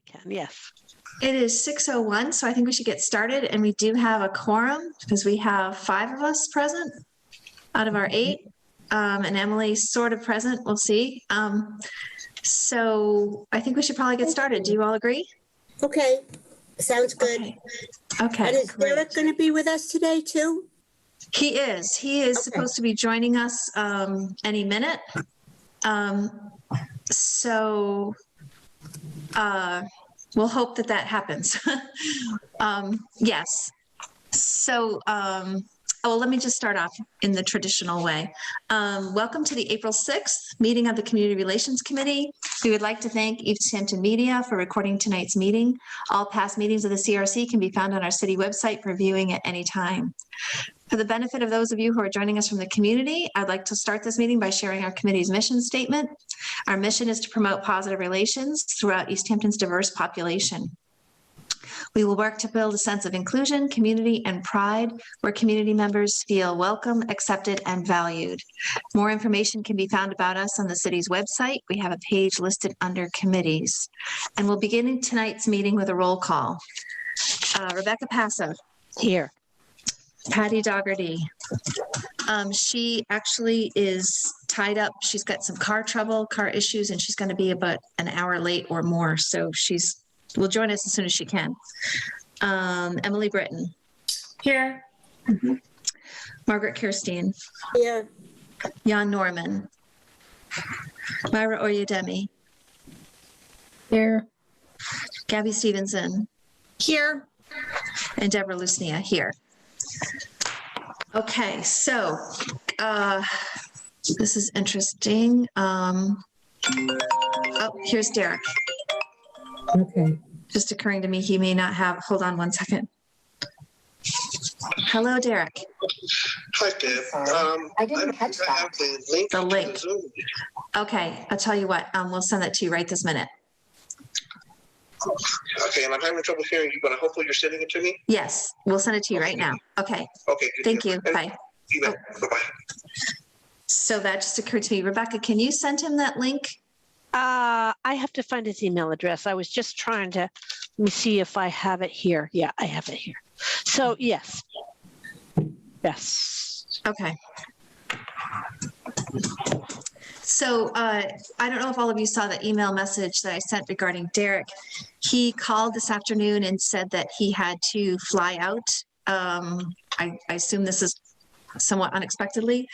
can, yes. It is 6:01, so I think we should get started. And we do have a quorum because we have 5 of us present out of our 8. And Emily's sort of present. We'll see. So I think we should probably get started. Do you all agree? Okay, sounds good. Okay. And is great. Derek going to be with us today too? He is. He is supposed to be joining us any minute. So we'll hope that that happens. Yes. So, well, let me just start off in the traditional way. Welcome to the April 6th meeting of the Community Relations Committee. We would like to thank EASTHAMPTON Media for recording tonight's meeting. All past meetings of the CRC can be found on our city website for viewing at any time. For the benefit of those of you who are joining us from the community, I'd like to start this meeting by sharing our committee's mission statement. Our mission is to promote positive relations throughout EASTHAMPTON's diverse population. We will work to build a sense of inclusion, community, and pride where community members feel welcome, accepted, and valued. More information can be found about us on the city's website. We have a page listed under committees. And we'll begin tonight's meeting with a roll call. Rebecca Passa. Here. Patty Dougherty. She actually is tied up. She's got some car issues, and she's going to be about an hour late or more. So will join us as soon as she can. Emily Britton. Here. Margaret Kirstein. Here. Jan Norman. Myra Oyedemi. Here. Gabby Stevenson. Here. And Deborah Lusnia here. Okay, so this is interesting. Oh, here's Derek. Okay. Just occurring to me, he may not have, hold on one second. Hello, Derek. Hi, Deb. I didn't catch that. I have the link. The link. To the Zoom. Okay, I'll tell you what, we'll send that to you right this minute. Okay, and I'm having trouble hearing you, but hopefully you're sending it to me. Yes, we'll send it to you right now. Okay. Okay. Good Thank deal. you. And Bye. you bet. Bye-bye. So that just occurred to me. Rebecca, can you send him that link? I have to find his email address. I was just trying to, let me see if I have it here. Yeah, I have it here. So yes. Yes. Okay. So I don't know if all of you saw the email message that I sent regarding Derek. He called this afternoon and said that he had to fly out. I assume this is somewhat unexpectedly,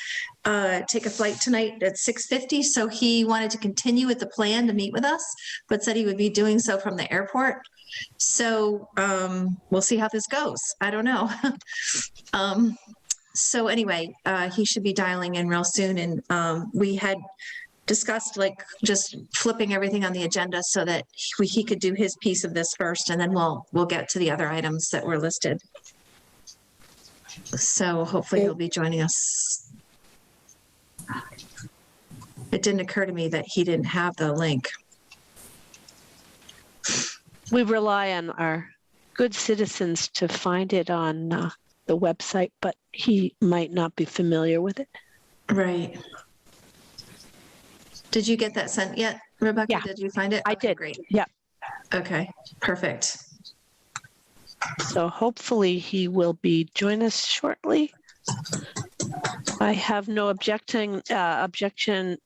take a flight tonight at 6:50. So he wanted to continue with the plan to meet with us, but said he would be doing so from the airport. So we'll see how this goes. I don't know. So anyway, he should be dialing in real soon. And we had discussed like just flipping everything on the agenda so that he could do his piece of this first, and then we'll get to the other items that were listed. So hopefully he'll be joining us. It didn't occur to me that he didn't have the link. We rely on our good citizens to find it on the website, but he might not be familiar with it. Right. Did you get that sent yet, Rebecca? Yeah. Did you find it? I Okay, did. Great. Yeah. Okay, perfect. So hopefully he will be join us shortly. I have no objection to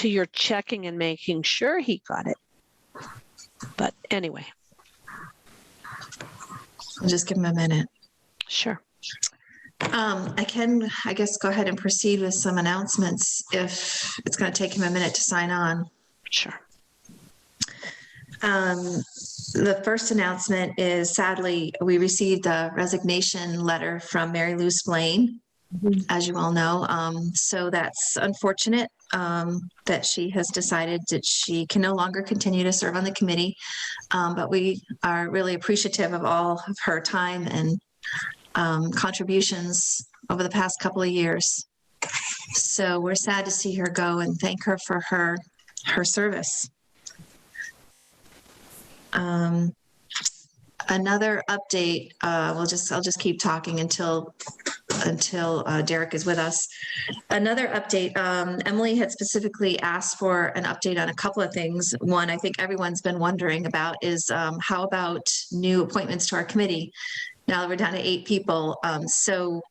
your checking and making sure he got it. But anyway. I'll just give him a minute. Sure. I can, I guess, go ahead and proceed with some announcements if it's going to take him a minute to sign on. Sure. The first announcement is, sadly, we received a resignation letter from Mary Lou Splain, as you all know. So that's unfortunate that she has decided that she can no longer continue to serve on the committee. But we are really appreciative of all of her time and contributions over the past couple of years. So we're sad to see her go and thank her for her service. Another update, I'll just keep talking until Derek is with us. Another update, Emily had specifically asked for an update on a couple of things. One, I think everyone's been wondering about is how about new appointments to our committee? Now that we're down to 8 people. So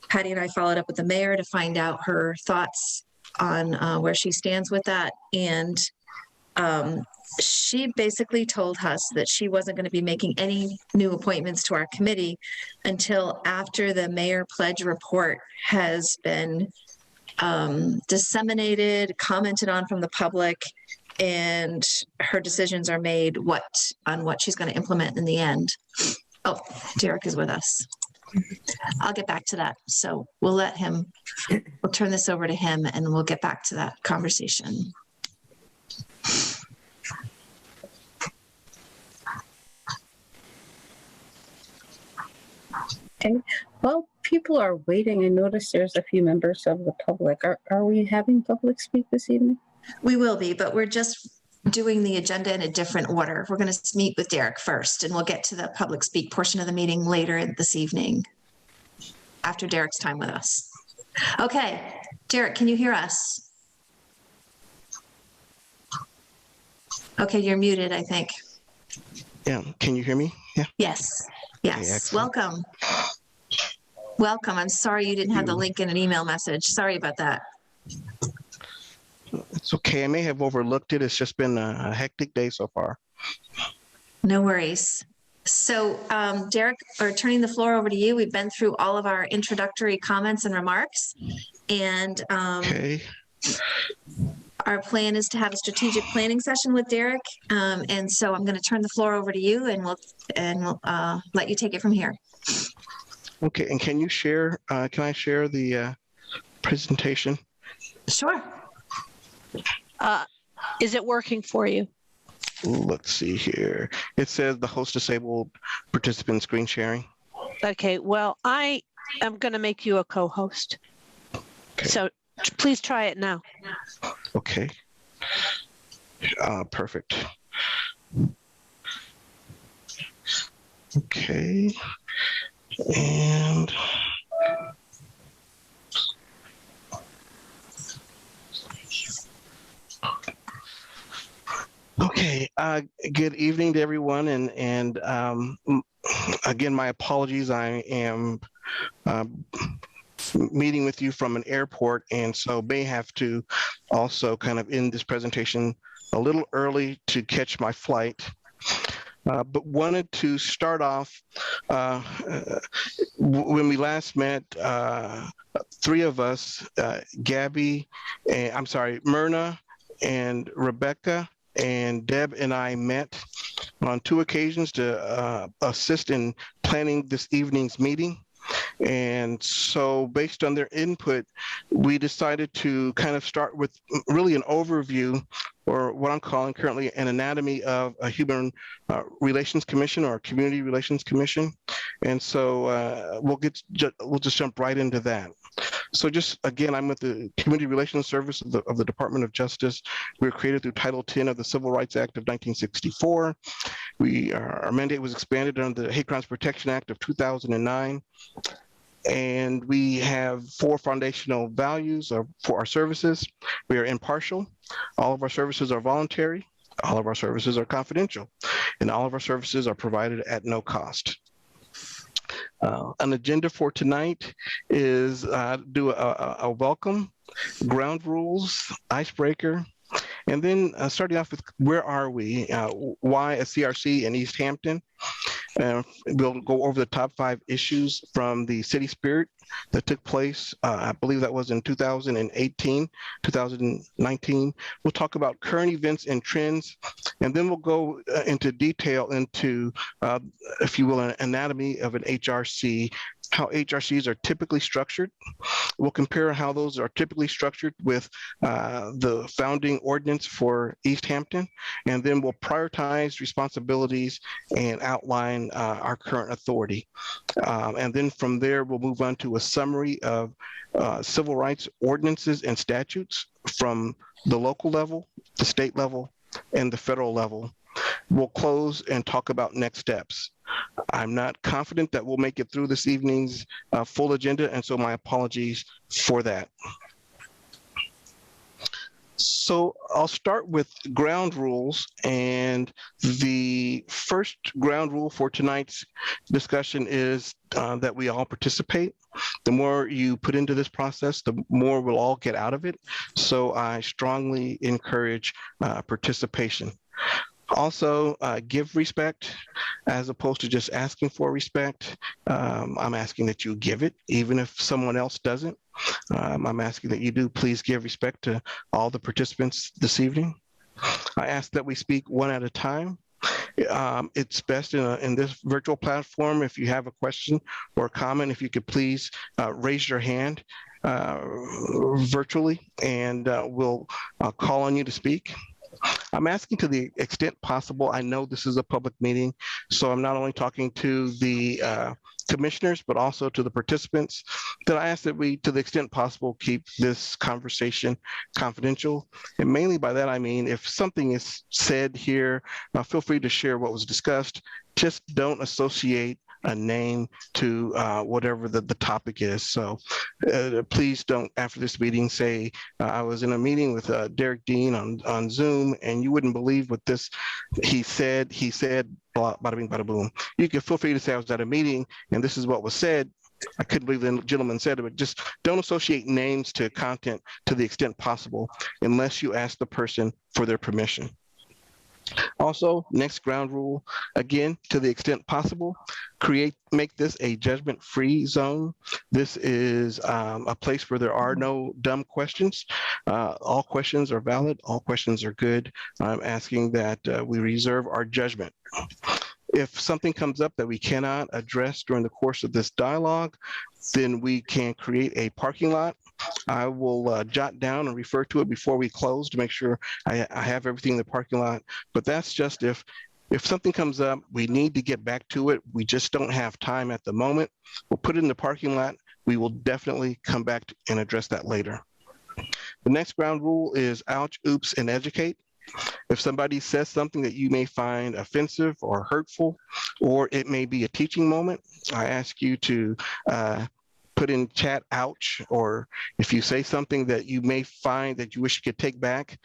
Patty and I followed up with the mayor to find out her thoughts on where she stands with that. And she basically told us that she wasn't going to be making any new appointments to our committee until after the mayor pledge report has been disseminated, commented on from the public, and her decisions are made on what she's going to implement in the end. Oh, Derek is with us. I'll get back to that. So we'll turn this over to him and we'll get back to that conversation. Okay. Well, people are waiting. I noticed there's a few members of the public. Are we having public speak this evening? We will be, but we're just doing the agenda in a different order. We're going to meet with Derek first, and we'll get to the public speak portion of the meeting later this evening after Derek's time with us. Okay, Derek, can you hear us? Okay, you're muted, I think. Yeah, can you hear me? Yeah. Yes, Okay, yes. excellent. Welcome. Welcome. I'm sorry you didn't have the link in an email message. Sorry about that. It's okay. I may have overlooked it. It's just been a hectic day so far. No worries. So, Derek, we're turning the floor over to you. We've been through all of our introductory comments and remarks, and Okay. our plan is to have a strategic planning session with Derek. And so I'm going to turn the floor over to you, and we'll let you take it from here. Okay. And can you share? Can I share the presentation? Sure. Is it working for you? Let's see here. It says the host disabled participant screen sharing. Okay, well, I am going to make you a co-host. Okay. So please try it now. Okay. Perfect. Okay. And okay. Good evening to everyone, and again, my apologies. I am meeting with you from an airport, and so may have to also kind of end this presentation a little early to catch my flight. But wanted to start off, when we last met, 3 of us, Gabby, Myrna and Rebecca and Deb and I met on 2 occasions to assist in planning this evening's meeting. And so based on their input, we decided to kind of start with really an overview, or what I'm calling currently an anatomy of a human relations commission or a community relations commission. And so we'll just jump right into that. So just again, I'm with the Community Relations Service of the Department of Justice. We were created through Title 10 of the Civil Rights Act of 1964. Our mandate was expanded under the Hate Crimes Protection Act of 2009. And we have 4 foundational values for our services. We are impartial. All of our services are voluntary. All of our services are confidential. And all of our services are provided at no cost. An agenda for tonight is do a welcome, ground rules, icebreaker, and then starting off with where are we, why a CRC in East Hampton. We'll go over the top 5 issues from the City Spirit that took place. I believe that was in 2018, 2019. We'll talk about current events and trends, and then we'll go into detail into, if you will, an anatomy of an HRC, how HRCs are typically structured. We'll compare how those are typically structured with the founding ordinance for East Hampton, and then we'll prioritize responsibilities and outline our current authority. And then from there, we'll move on to a summary of civil rights ordinances and statutes from the local level, the state level, and the federal level. We'll close and talk about next steps. I'm not confident that we'll make it through this evening's full agenda, and so my apologies for that. So I'll start with ground rules, and the first ground rule for tonight's discussion is that we all participate. The more you put into this process, the more we'll all get out of it. So I strongly encourage participation. Also, give respect as opposed to just asking for respect. I'm asking that you give it, even if someone else doesn't. I'm asking that you do please give respect to all the participants this evening. I ask that we speak one at a time. It's best in this virtual platform, if you have a question or a comment, if you could please raise your hand virtually, and we'll call on you to speak. I'm asking to the extent possible, I know this is a public meeting, so I'm not only talking to the commissioners, but also to the participants, that I ask that we, to the extent possible, keep this conversation confidential. And mainly by that, I mean, if something is said here, feel free to share what was discussed. Just don't associate a name to whatever the topic is. So please don't, after this meeting, say, I was in a meeting with Derek Dean on Zoom, and you wouldn't believe what he said, bada bing, bada boom. You can feel free to say I was at a meeting and this is what was said. I couldn't believe the gentleman said it, but just don't associate names to content to the extent possible unless you ask the person for their permission. Also, next ground rule, again, to the extent possible, make this a judgment-free zone. This is a place where there are no dumb questions. All questions are valid. All questions are good. I'm asking that we reserve our judgment. If something comes up that we cannot address during the course of this dialogue, then we can create a parking lot. I will jot down and refer to it before we close to make sure I have everything in the parking lot. But that's just if something comes up, we need to get back to it. We just don't have time at the moment. We'll put it in the parking lot. We will definitely come back and address that later. The next ground rule is ouch, oops, and educate. If somebody says something that you may find offensive or hurtful, or it may be a teaching moment, I ask you to put in chat ouch, or if you say something that you may find that you wish you could take back,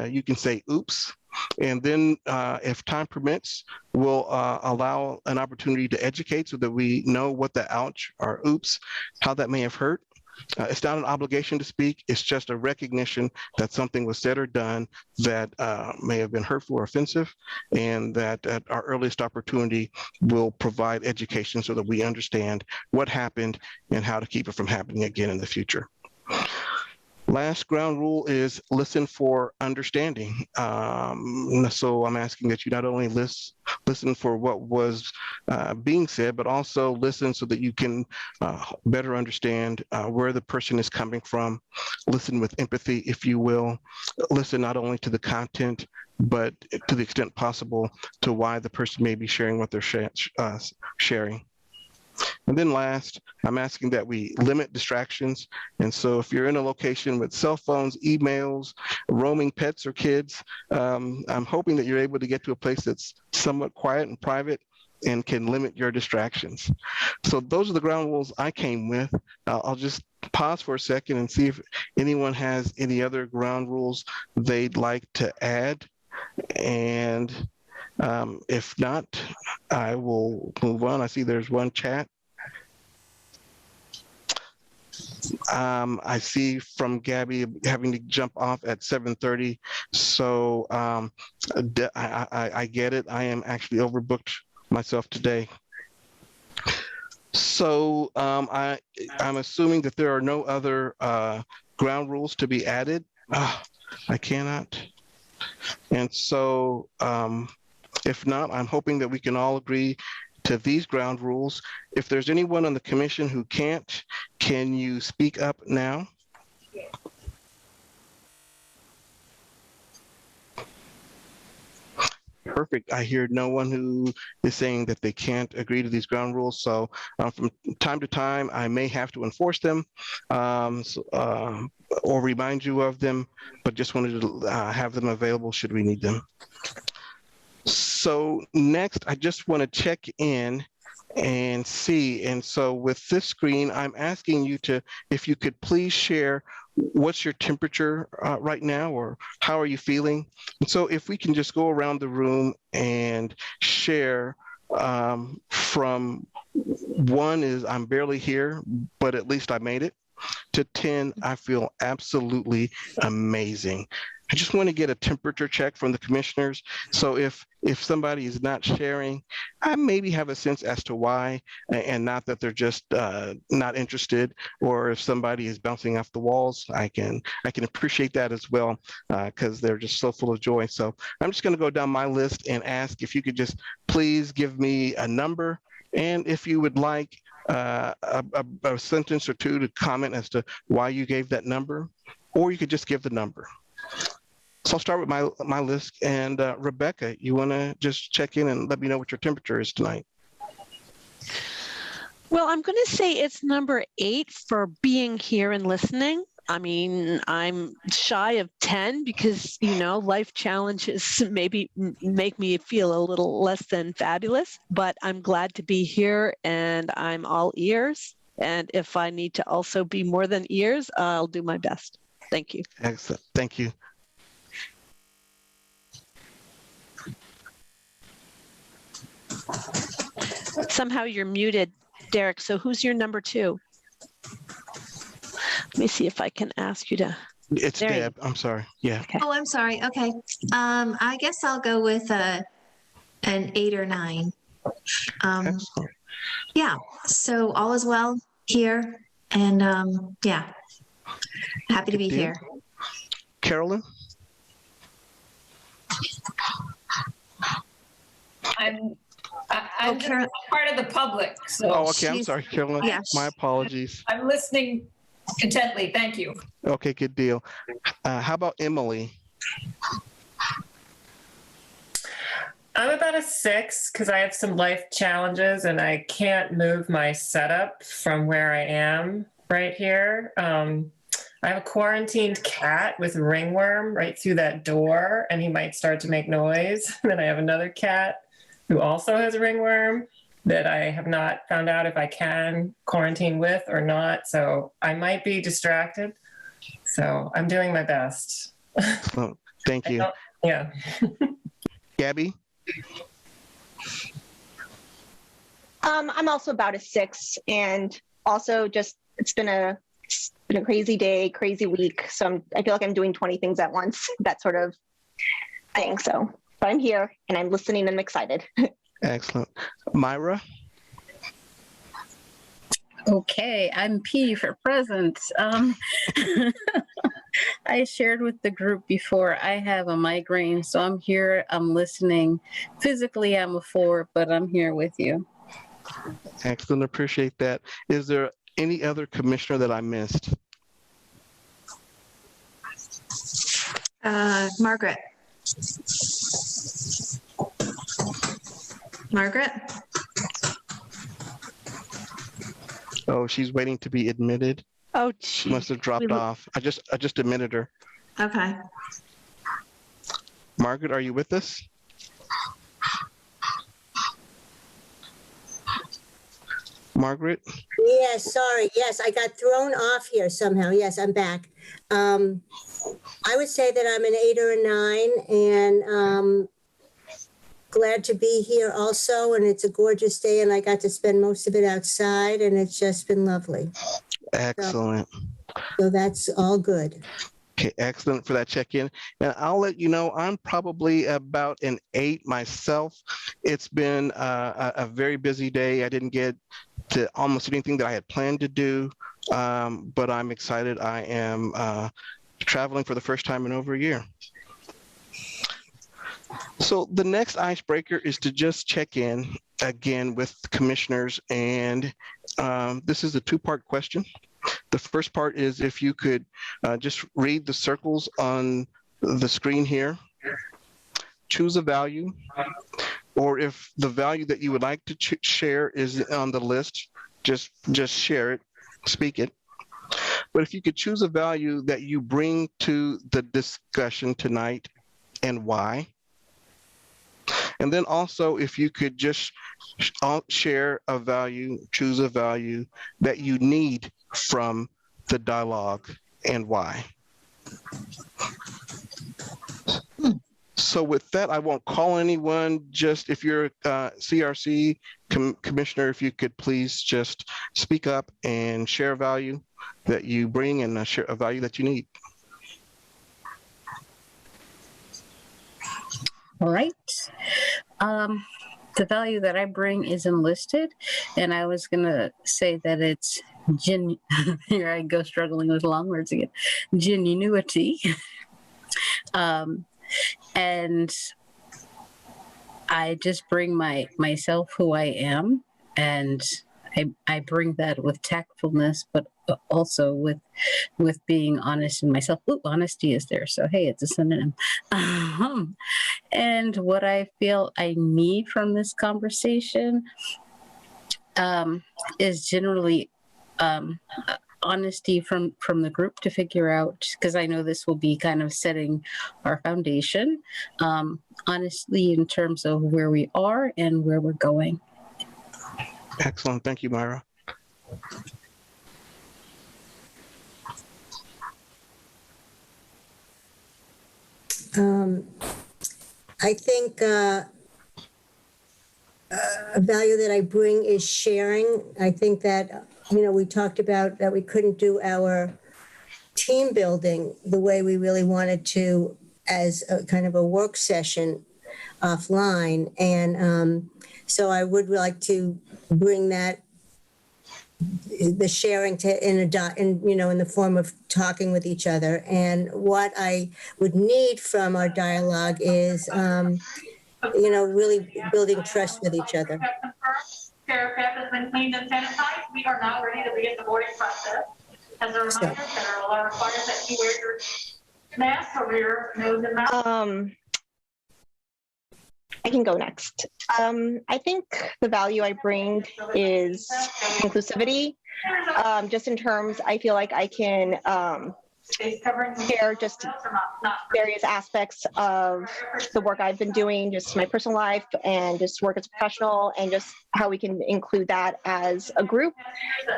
you can say oops. And then if time permits, we'll allow an opportunity to educate so that we know what the ouch or oops, how that may have hurt. It's not an obligation to speak. It's just a recognition that something was said or done that may have been hurtful or offensive, and that at our earliest opportunity will provide education so that we understand what happened and how to keep it from happening again in the future. Last ground rule is listen for understanding. So I'm asking that you not only listen for what was being said, but also listen so that you can better understand where the person is coming from. Listen with empathy, if you will. Listen not only to the content, but to the extent possible to why the person may be sharing what they're sharing. And then last, I'm asking that we limit distractions. And so if you're in a location with cell phones, emails, roaming pets or kids, I'm hoping that you're able to get to a place that's somewhat quiet and private and can limit your distractions. So those are the ground rules I came with. I'll just pause for a second and see if anyone has any other ground rules they'd like to add. And if not, I will move on. I see there's one chat. I see from Gabby having to jump off at 7:30. So I get it. I am actually overbooked myself today. So I'm assuming that there are no other ground rules to be added. I cannot. And so if not, I'm hoping that we can all agree to these ground rules. If there's anyone on the commission who can't, can you speak up now? Perfect. I hear no one who is saying that they can't agree to these ground rules. So from time to time, I may have to enforce them or remind you of them, but just wanted to have them available should we need them. So next, I just want to check in and see. And so with this screen, I'm asking you to, if you could please share what's your temperature right now, or how are you feeling? And so if we can just go around the room and share from 1 is I'm barely here, but at least I made it, to 10, I feel absolutely amazing. I just want to get a temperature check from the commissioners. So if somebody is not sharing, I maybe have a sense as to why, and not that they're just not interested, or if somebody is bouncing off the walls, I can appreciate that as well, because they're just so full of joy. So I'm just going to go down my list and ask if you could just please give me a number, and if you would like a sentence or two to comment as to why you gave that number, or you could just give the number. So I'll start with my list. And Rebecca, you want to just check in and let me know what your temperature is tonight? Well, I'm going to say it's number 8 for being here and listening. I mean, I'm shy of 10 because, life challenges maybe make me feel a little less than fabulous, but I'm glad to be here and I'm all ears. And if I need to also be more than ears, I'll do my best. Thank you. Excellent. Thank you. Somehow you're muted, Derek. So who's your number 2? Let me see if I can ask you to. It's Deb. I'm sorry. Yeah. Okay. Oh, I'm sorry. Okay. I guess I'll go with an 8 or 9. Excellent. Yeah. So all is well here. And yeah, happy to be Good deal. here. Carolyn? I'm just Carol- part of the public, so Oh, okay. I'm she's- sorry, Carolyn. yeah, My apologies. I'm listening intently. Thank you. Okay, good deal. How about Emily? I'm about a 6 because I have some life challenges and I can't move my setup from where I am right here. I have a quarantined cat with ringworm right through that door, and he might start to make noise. Then I have another cat who also has ringworm that I have not found out if I can quarantine with or not. So I might be distracted. So I'm doing my best. Oh, thank you. Yeah. Gabby? I'm also about a 6, and also just it's been a crazy day, crazy week. So I feel like I'm doing 20 things at once, that sort of thing. So, but I'm here and I'm listening and I'm excited. Excellent. Myra? Okay, I'm P for present. I shared with the group before, I have a migraine, so I'm here, I'm listening. Physically, I'm a 4, but I'm here with you. Excellent. Appreciate that. Is there any other commissioner that I missed? Margaret. Margaret? Oh, she's waiting to be admitted. Oh, She must have dropped off. I just admitted her. Okay. Margaret, are you with us? Margaret? Yes, sorry. Yes, I got thrown off here somehow. Yes, I'm back. I would say that I'm an 8 or a 9, and glad to be here also. And it's a gorgeous day, and I got to spend most of it outside, and it's just been lovely. Excellent. So that's all good. Okay, excellent for that check-in. And I'll let you know, I'm probably about an 8 myself. It's been a very busy day. I didn't get to almost anything that I had planned to do, but I'm excited. I am traveling for the first time in over a year. So the next icebreaker is to just check in again with commissioners, and this is a 2-part question. The first part is if you could just read the circles on the screen here, choose a value, or if the value that you would like to share is on the list, just share it, speak it. But if you could choose a value that you bring to the discussion tonight and why. And then also, if you could just share a value, choose a value that you need from the dialogue and why. So with that, I won't call anyone. Just if you're CRC commissioner, if you could please just speak up and share a value that you bring and share a value that you need. All right. The value that I bring is enlisted, and I was going to say that it's here I go struggling with long words again, genuinity. And I just bring myself, who I am, and I bring that with tactfulness, but also with being honest in myself. Ooh, honesty is there, so hey, it's a synonym. And what I feel I need from this conversation is generally honesty from the group to figure out, because I know this will be kind of setting our foundation, honestly, in terms of where we are and where we're going. Excellent. Thank you, Myra. I think a value that I bring is sharing. I think that, we talked about that we couldn't do our team building the way we really wanted to as a kind of a work session offline. And so I would like to bring that, the sharing to in the form of talking with each other. And what I would need from our dialogue is, really building trust with each other. Paragraph has been cleaned and sanitized. We are now ready to begin the boarding process. As a reminder, federal law requires that you wear your mask over your nose and mouth. I can go next. I think the value I bring is inclusivity. Just in terms, I feel like I can share just various aspects of the work I've been doing, just my personal life and just work as a professional, and just how we can include that as a group.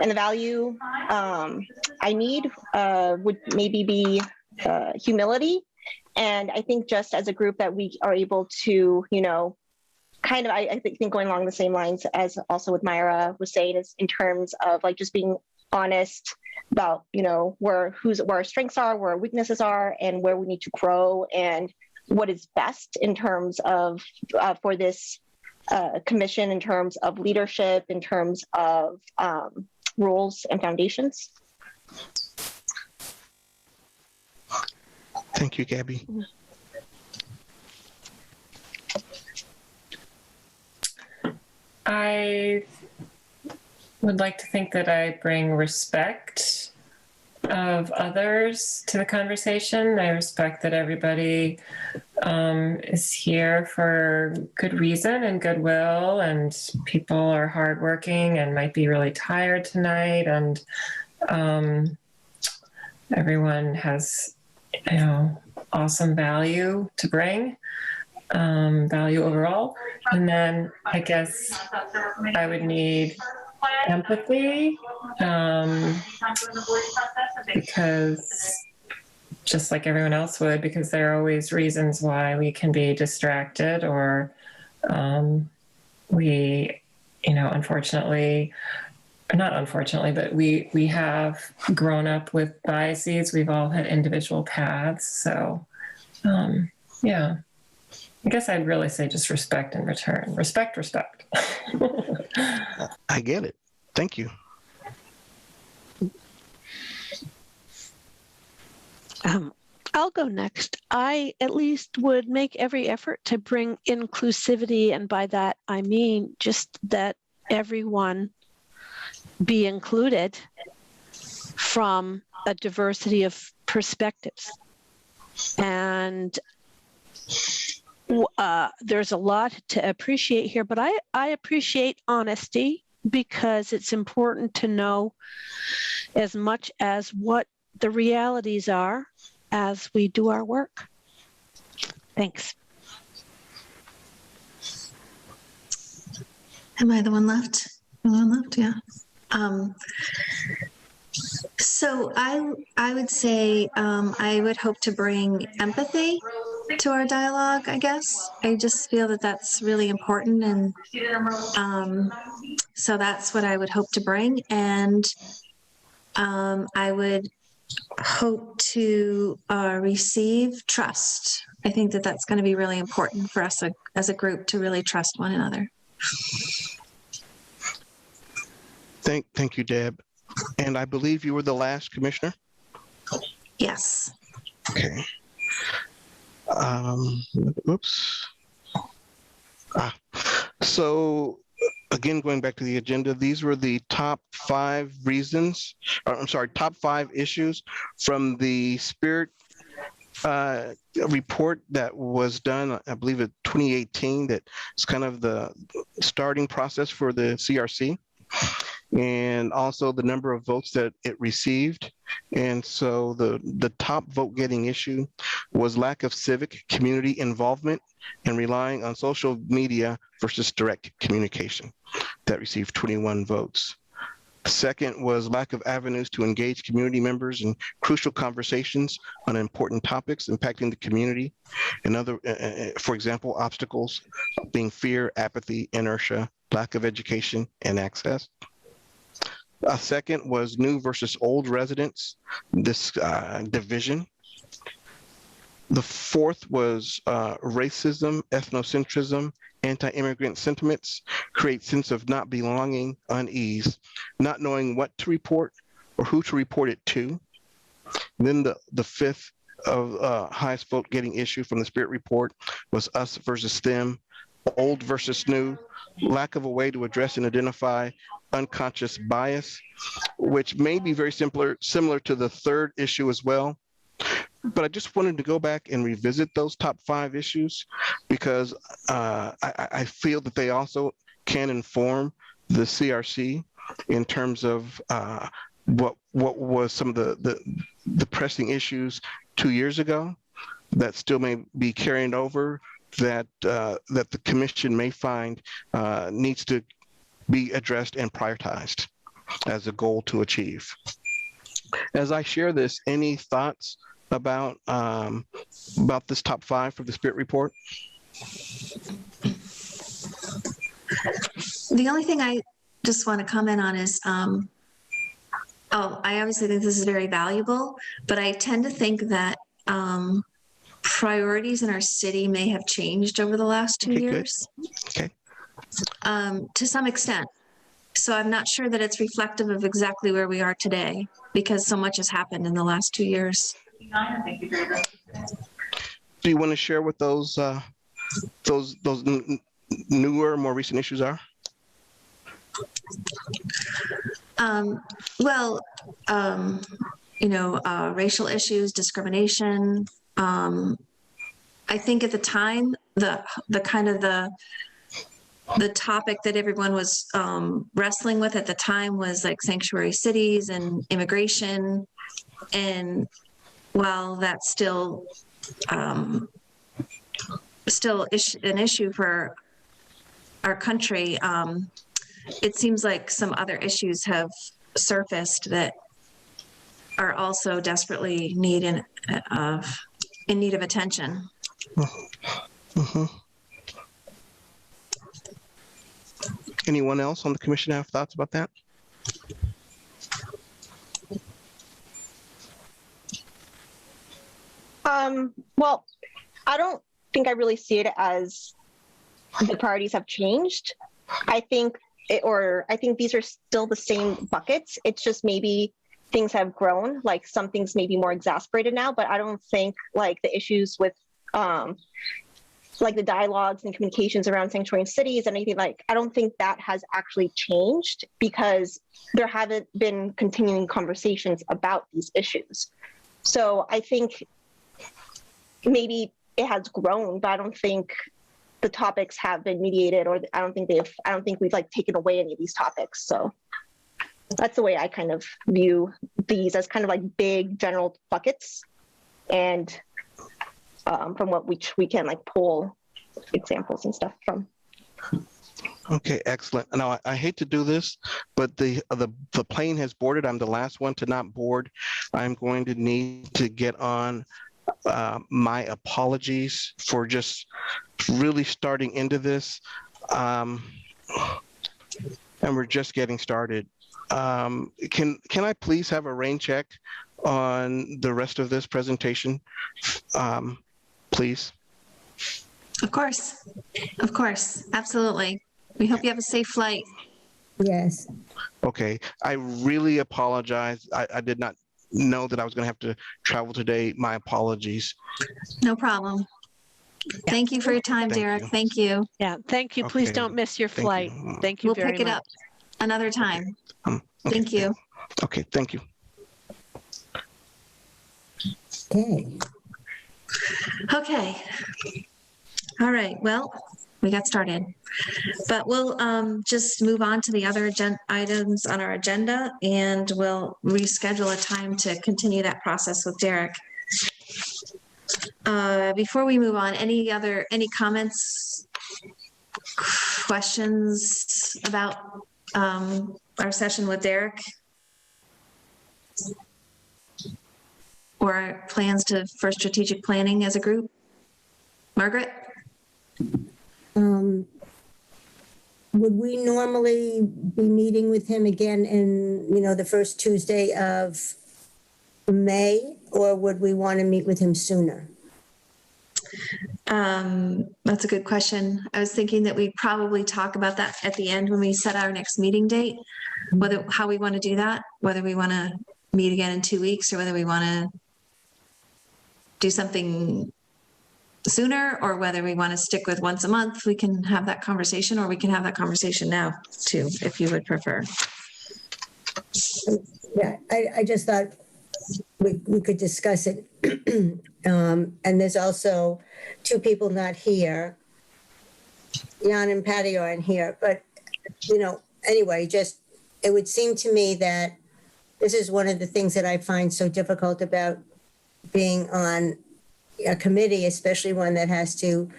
And the value I need would maybe be humility. And I think just as a group that we are able to, kind of, I think going along the same lines as also what Myra was saying, is in terms of like just being honest about, where our strengths are, where our weaknesses are, and where we need to grow, and what is best in terms of for this commission, in terms of leadership, in terms of rules and foundations. Thank you, Gabby. I would like to think that I bring respect of others to the conversation. I respect that everybody is here for good reason and goodwill, and people are hardworking and might be really tired tonight, and everyone has awesome value to bring, value overall. And then I guess I would need empathy, because just like everyone else would, because there are always reasons why we can be distracted, or we, unfortunately, not unfortunately, but we have grown up with biases. We've all had individual paths. So, yeah, I guess I'd really say just respect in return. Respect. I get it. Thank you. I'll go next. I at least would make every effort to bring inclusivity, and by that I mean just that everyone be included from a diversity of perspectives. And there's a lot to appreciate here, but I appreciate honesty, because it's important to know as much as what the realities are as we do our work. Thanks. Am I the one left? The one left, yeah. So I would say I would hope to bring empathy to our dialogue, I guess. I just feel that that's really important. And so that's what I would hope to bring. And I would hope to receive trust. I think that that's going to be really important for us as a group to really trust one another. Thank you, Deb. And I believe you were the last commissioner? Yes. Okay. Oops. So again, going back to the agenda, these were the top 5 reasons, top 5 issues from the Spirit report that was done, I believe in 2018, that is kind of the starting process for the CRC, and also the number of votes that it received. And so the top vote getting issue was lack of civic community involvement and relying on social media versus direct communication. That received 21 votes. Second was lack of avenues to engage community members in crucial conversations on important topics impacting the community. And other, for example, obstacles being fear, apathy, inertia, lack of education and access. A second was new versus old residents, this division. The fourth was racism, ethnocentrism, anti-immigrant sentiments, create sense of not belonging, unease, not knowing what to report or who to report it to. And then the fifth of highest vote getting issue from the Spirit report was us versus them, old versus new, lack of a way to address and identify unconscious bias, which may be very similar to the third issue as well. But I just wanted to go back and revisit those top 5 issues because I feel that they also can inform the CRC in terms of what was some of the pressing issues 2 years ago that still may be carrying over, that the commission may find needs to be addressed and prioritized as a goal to achieve. As I share this, any thoughts about this top 5 for the Spirit report? The only thing I just want to comment on is, I obviously think this is very valuable, but I tend to think that priorities in our city may have changed over the last 2 years. Okay. To some extent. So I'm not sure that it's reflective of exactly where we are today because so much has happened in the last 2 years. Do you want to share what those newer, more recent issues are? Racial issues, discrimination. I think at the time, the topic that everyone was wrestling with at the time was like sanctuary cities and immigration. And while that's still an issue for our country, it seems like some other issues have surfaced that are also desperately in need of attention. Mm-hmm. Anyone else on the commission have thoughts about that? Well, I don't think I really see it as the priorities have changed. I think these are still the same buckets. It's just maybe things have grown, like some things may be more exasperated now, but I don't think like the issues with like the dialogues and communications around sanctuary cities and anything, like I don't think that has actually changed because there haven't been continuing conversations about these issues. So I think maybe it has grown, but I don't think the topics have been mediated, or I don't think we've like taken away any of these topics. So that's the way I kind of view these, as kind of like big general buckets, and from what we can like pull examples and stuff from. Okay, excellent. Now, I hate to do this, but the plane has boarded. I'm the last one to not board. I'm going to need to get on. My apologies for just really starting into this. And we're just getting started. Can I please have a rain check on the rest of this presentation, please? Of course, absolutely. We hope you have a safe flight. Yes. Okay, I really apologize. I did not know that I was going to have to travel today. My apologies. No problem. Thank you for your time, Thank Derek. you. Thank you. Yeah, thank you. Please Okay, don't miss your thank flight. you. Thank you We'll very pick it much. up another time. Okay, Thank you. Okay, thank you. Okay. Okay. All right. Well, we got started, but we'll just move on to the other items on our agenda, and we'll reschedule a time to continue that process with Derek. Before we move on, any comments, questions about our session with Derek? Or our plans for strategic planning as a group? Margaret? Would we normally be meeting with him again in, the first Tuesday of May, or would we want to meet with him sooner? That's a good question. I was thinking that we'd probably talk about that at the end when we set our next meeting date, how we want to do that, whether we want to meet again in 2 weeks or whether we want to do something sooner, or whether we want to stick with once a month. We can have that conversation, or we can have that conversation now too, if you would prefer. Yeah, I just thought we could discuss it. And there's also two people not here. Jan and Patty aren't here, but, anyway, it would seem to me that this is one of the things that I find so difficult about being on a committee, especially one that has to,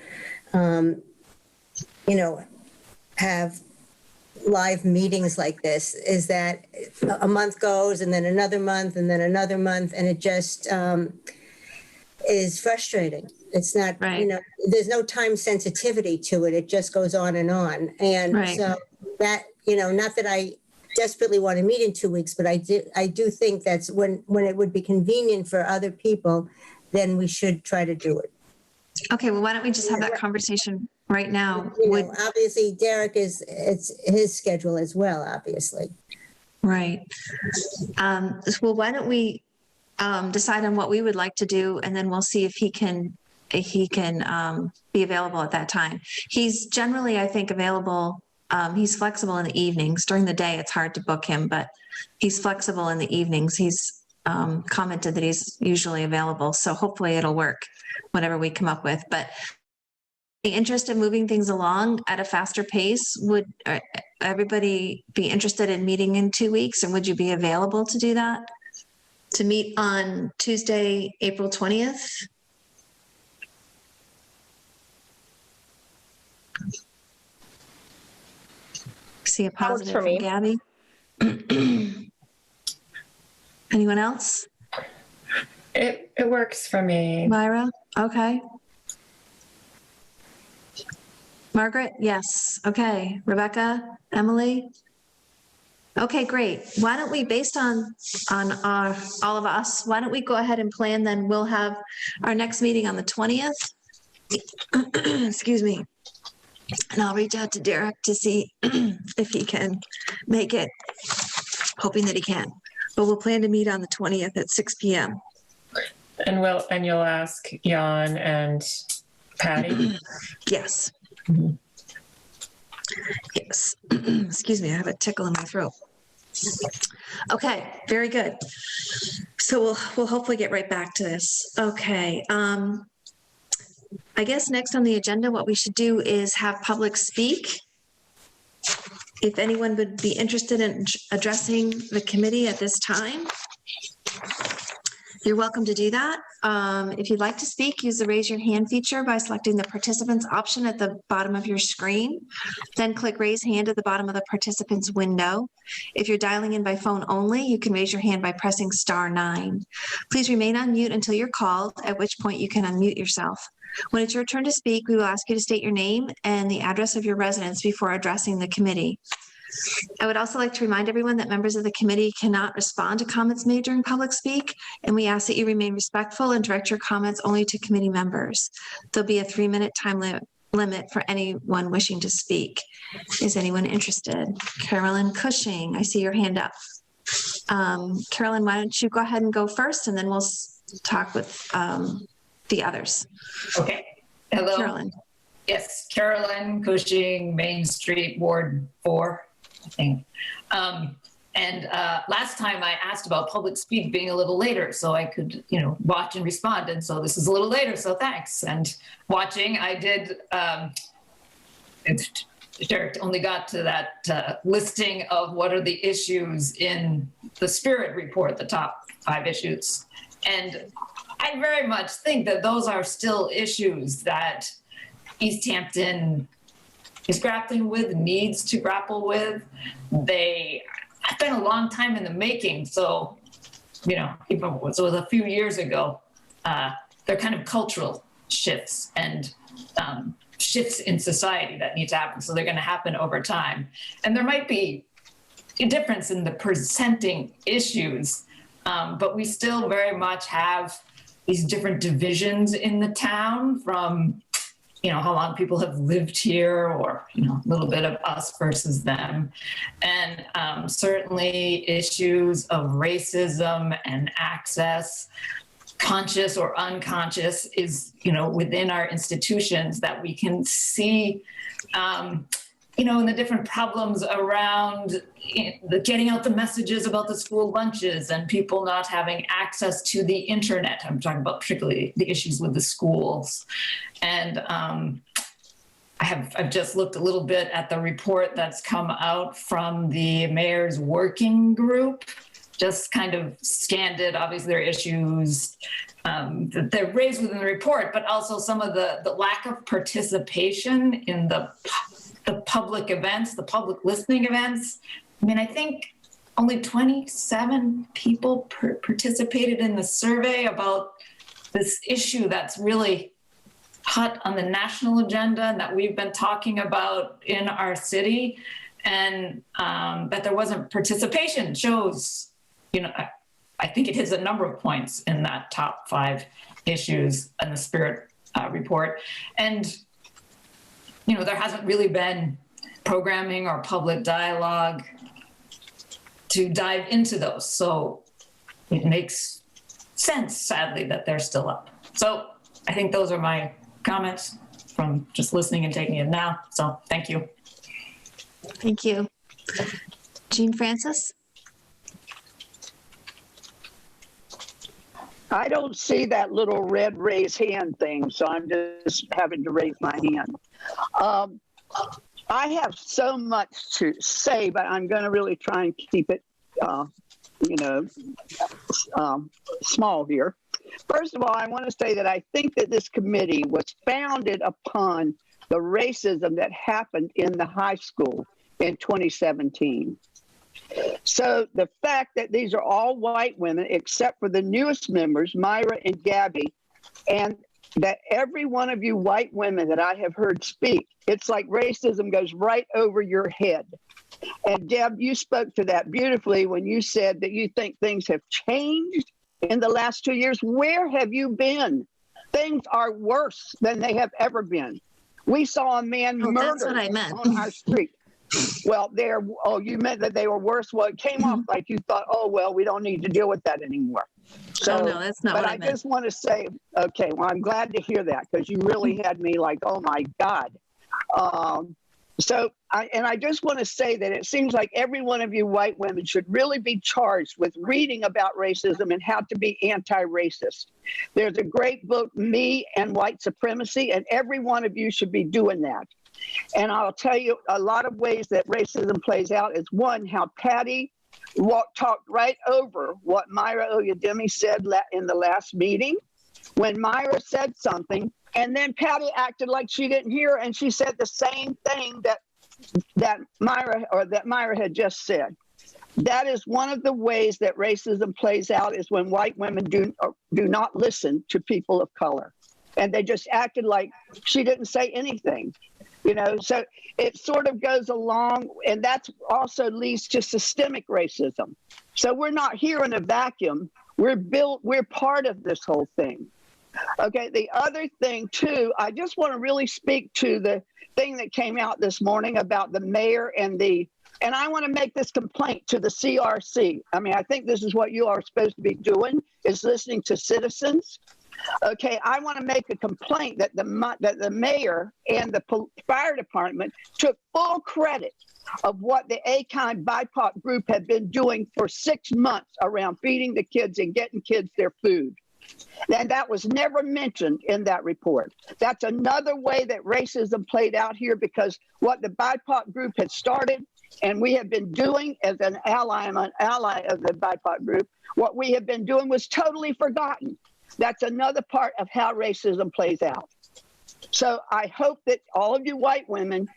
have live meetings like this, is that a month goes and then another month and then another month, and it just is frustrating. It's not, right. There's no time sensitivity to it. It just goes on and on. And right. So that, not that I desperately want to meet in 2 weeks, but I do think that's when it would be convenient for other people, then we should try to do it. Okay, well, why don't we just have that conversation right now? Obviously, Derek it's his schedule as well, obviously. Right. Well, why don't we decide on what we would like to do, and then we'll see if he can be available at that time. He's generally, I think, available. He's flexible in the evenings. During the day, it's hard to book him, but he's flexible in the evenings. He's commented that he's usually available. So hopefully it'll work, whatever we come up with. But the interest in moving things along at a faster pace, would everybody be interested in meeting in 2 weeks? And would you be available to do that? To meet on Tuesday, April 20th? See a positive for me. from Gabby. Anyone else? It works for me. Myra? Okay. Margaret? Yes. Okay. Rebecca? Emily? Okay, great. Why don't we, based on all of us, why don't we go ahead and plan, then we'll have our next meeting on the 20th. Excuse me. And I'll reach out to Derek to see if he can make it, hoping that he can. But we'll plan to meet on the 20th at 6 p.m. And you'll ask Jan and Patty? Yes. Yes. Excuse me, I have a tickle in my throat. Okay, very good. So we'll hopefully get right back to this. Okay. I guess next on the agenda, what we should do is have public speak. If anyone would be interested in addressing the committee at this time. You're welcome to do that. If you'd like to speak, use the raise your hand feature by selecting the participants option at the bottom of your screen. Then click raise hand at the bottom of the participants window. If you're dialing in by phone only, you can raise your hand by pressing *9. Please remain on mute until you're called, at which point you can unmute yourself. When it's your turn to speak, we will ask you to state your name and the address of your residence before addressing the committee. I would also like to remind everyone that members of the committee cannot respond to comments made during public speak, and we ask that you remain respectful and direct your comments only to committee members. There'll be a 3-minute time limit for anyone wishing to speak. Is anyone interested? Carolyn Cushing, I see your hand up. Carolyn, why don't you go ahead and go first, and then we'll talk with the others. Okay. Hello. Carolyn. Yes, Carolyn Cushing, Main Street, Ward 4, I think. Last time I asked about public speak being a little later so I could, watch and respond. And so this is a little later, so thanks. And watching, I did, Derek only got to that listing of what are the issues in the Spirit report, the top 5 issues. And I very much think that those are still issues that East Hampton is grappling with, needs to grapple with. They have been a long time in the making. So, even it was a few years ago, they're kind of cultural shifts and shifts in society that need to happen. So they're going to happen over time. And there might be a difference in the presenting issues, but we still very much have these different divisions in the town from how long people have lived here, or, a little bit of us versus them. And certainly issues of racism and access, conscious or unconscious, is, within our institutions that we can see, in the different problems around getting out the messages about the school lunches and people not having access to the internet. I'm talking about particularly the issues with the schools. And I've just looked a little bit at the report that's come out from the mayor's working group, just kind of scanned it. Obviously, there are issues that they're raised within the report, but also some of the lack of participation in the public events, the public listening events. I mean, I think only 27 people participated in the survey about this issue that's really hot on the national agenda and that we've been talking about in our city. And that there wasn't participation shows, I think it hits a number of points in that top 5 issues in the Spirit report. And there hasn't really been programming or public dialogue to dive into those. So it makes sense, sadly, that they're still up. So I think those are my comments from just listening and taking it now. So thank you. Thank you. Jean Francis? I don't see that little red raise hand thing, so I'm just having to raise my hand. I have so much to say, but I'm going to really try and keep it, small here. First of all, I want to say that I think that this committee was founded upon the racism that happened in the high school in 2017. So the fact that these are all white women, except for the newest members, Myra and Gabby, and that every one of you white women that I have heard speak, it's like racism goes right over your head. And Deb, you spoke to that beautifully when you said that you think things have changed in the last 2 years. Where have you been? Things are worse than they have ever been. We saw a man murdered that's what I meant. on our street. Well, you meant that they were worse. Well, it came off like you thought, oh, well, we don't need to deal with that anymore. So, no, that's not what I meant. But I just want to say, okay, well, I'm glad to hear that because you really had me like, oh, my God. I just want to say that it seems like every one of you white women should really be charged with reading about racism and how to be anti-racist. There's a great book, Me and White Supremacy, and every one of you should be doing that. And I'll tell you a lot of ways that racism plays out is one, how Patty talked right over what Myra Oyedemi said in the last meeting. When Myra said something, and then Patty acted like she didn't hear, and she said the same thing that Myra had just said. That is one of the ways that racism plays out, is when white women do not listen to people of color. And they just acted like she didn't say anything, so it sort of goes along, and that also leads to systemic racism. So we're not here in a vacuum. We're part of this whole thing. Okay, the other thing too, I just want to really speak to the thing that came out this morning about the mayor and I want to make this complaint to the CRC. I mean, I think this is what you are supposed to be doing, is listening to citizens. Okay, I want to make a complaint that the mayor and the fire department took full credit of what the ACON BIPOC group had been doing for 6 months around feeding the kids and getting kids their food. And that was never mentioned in that report. That's another way that racism played out here, because what the BIPOC group had started and we have been doing as an ally, I'm an ally of the BIPOC group, what we have been doing was totally forgotten. That's another part of how racism plays out. So I hope that all of you white women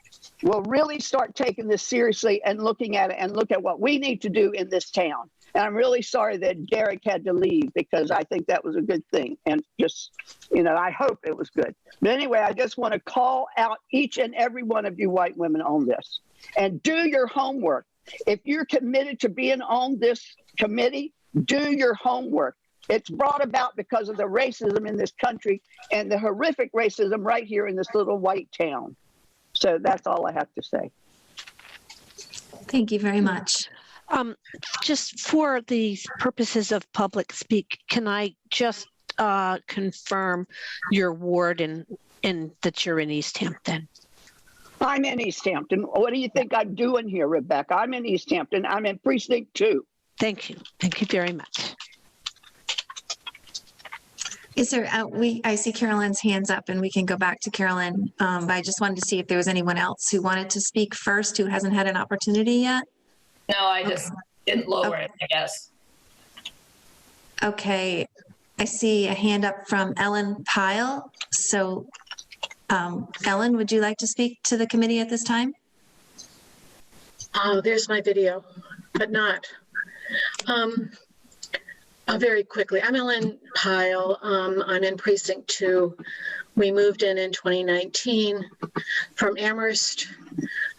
will really start taking this seriously and looking at it and look at what we need to do in this town. And I'm really sorry that Derek had to leave, because I think that was a good thing. And just, I hope it was good. But anyway, I just want to call out each and every one of you white women on this. And do your homework. If you're committed to being on this committee, do your homework. It's brought about because of the racism in this country and the horrific racism right here in this little white town. So that's all I have to say. Thank you very much. Just for the purposes of public speak, can I just confirm your ward and that you're in Easthampton? I'm in Easthampton. What do you think I'm doing here, Rebecca? I'm in Easthampton. I'm in precinct 2. Thank you. Thank you very much. Is there, I see Carolyn's hands up, and we can go back to Carolyn, but I just wanted to see if there was anyone else who wanted to speak first who hasn't had an opportunity yet. No, I just didn't lower it, I guess. Okay, I see a hand up from Ellen Pyle. So, Ellen, would you like to speak to the committee at this time? Oh, there's my video, but not. Very quickly, I'm Ellen Pyle. I'm in precinct 2. We moved in 2019 from Amherst.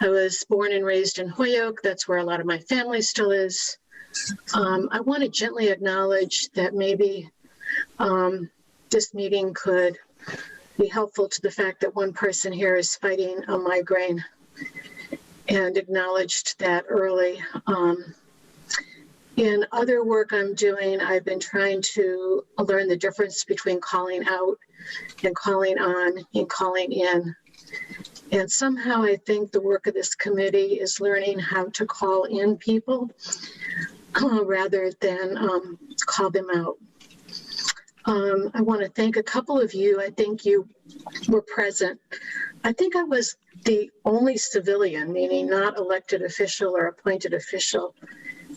I was born and raised in Holyoke. That's where a lot of my family still is. I want to gently acknowledge that maybe this meeting could be helpful to the fact that one person here is fighting a migraine, and acknowledged that early. In other work I'm doing, I've been trying to learn the difference between calling out and calling on and calling in. And somehow I think the work of this committee is learning how to call in people rather than call them out. I want to thank a couple of you. I think you were present. I think I was the only civilian, meaning not elected official or appointed official,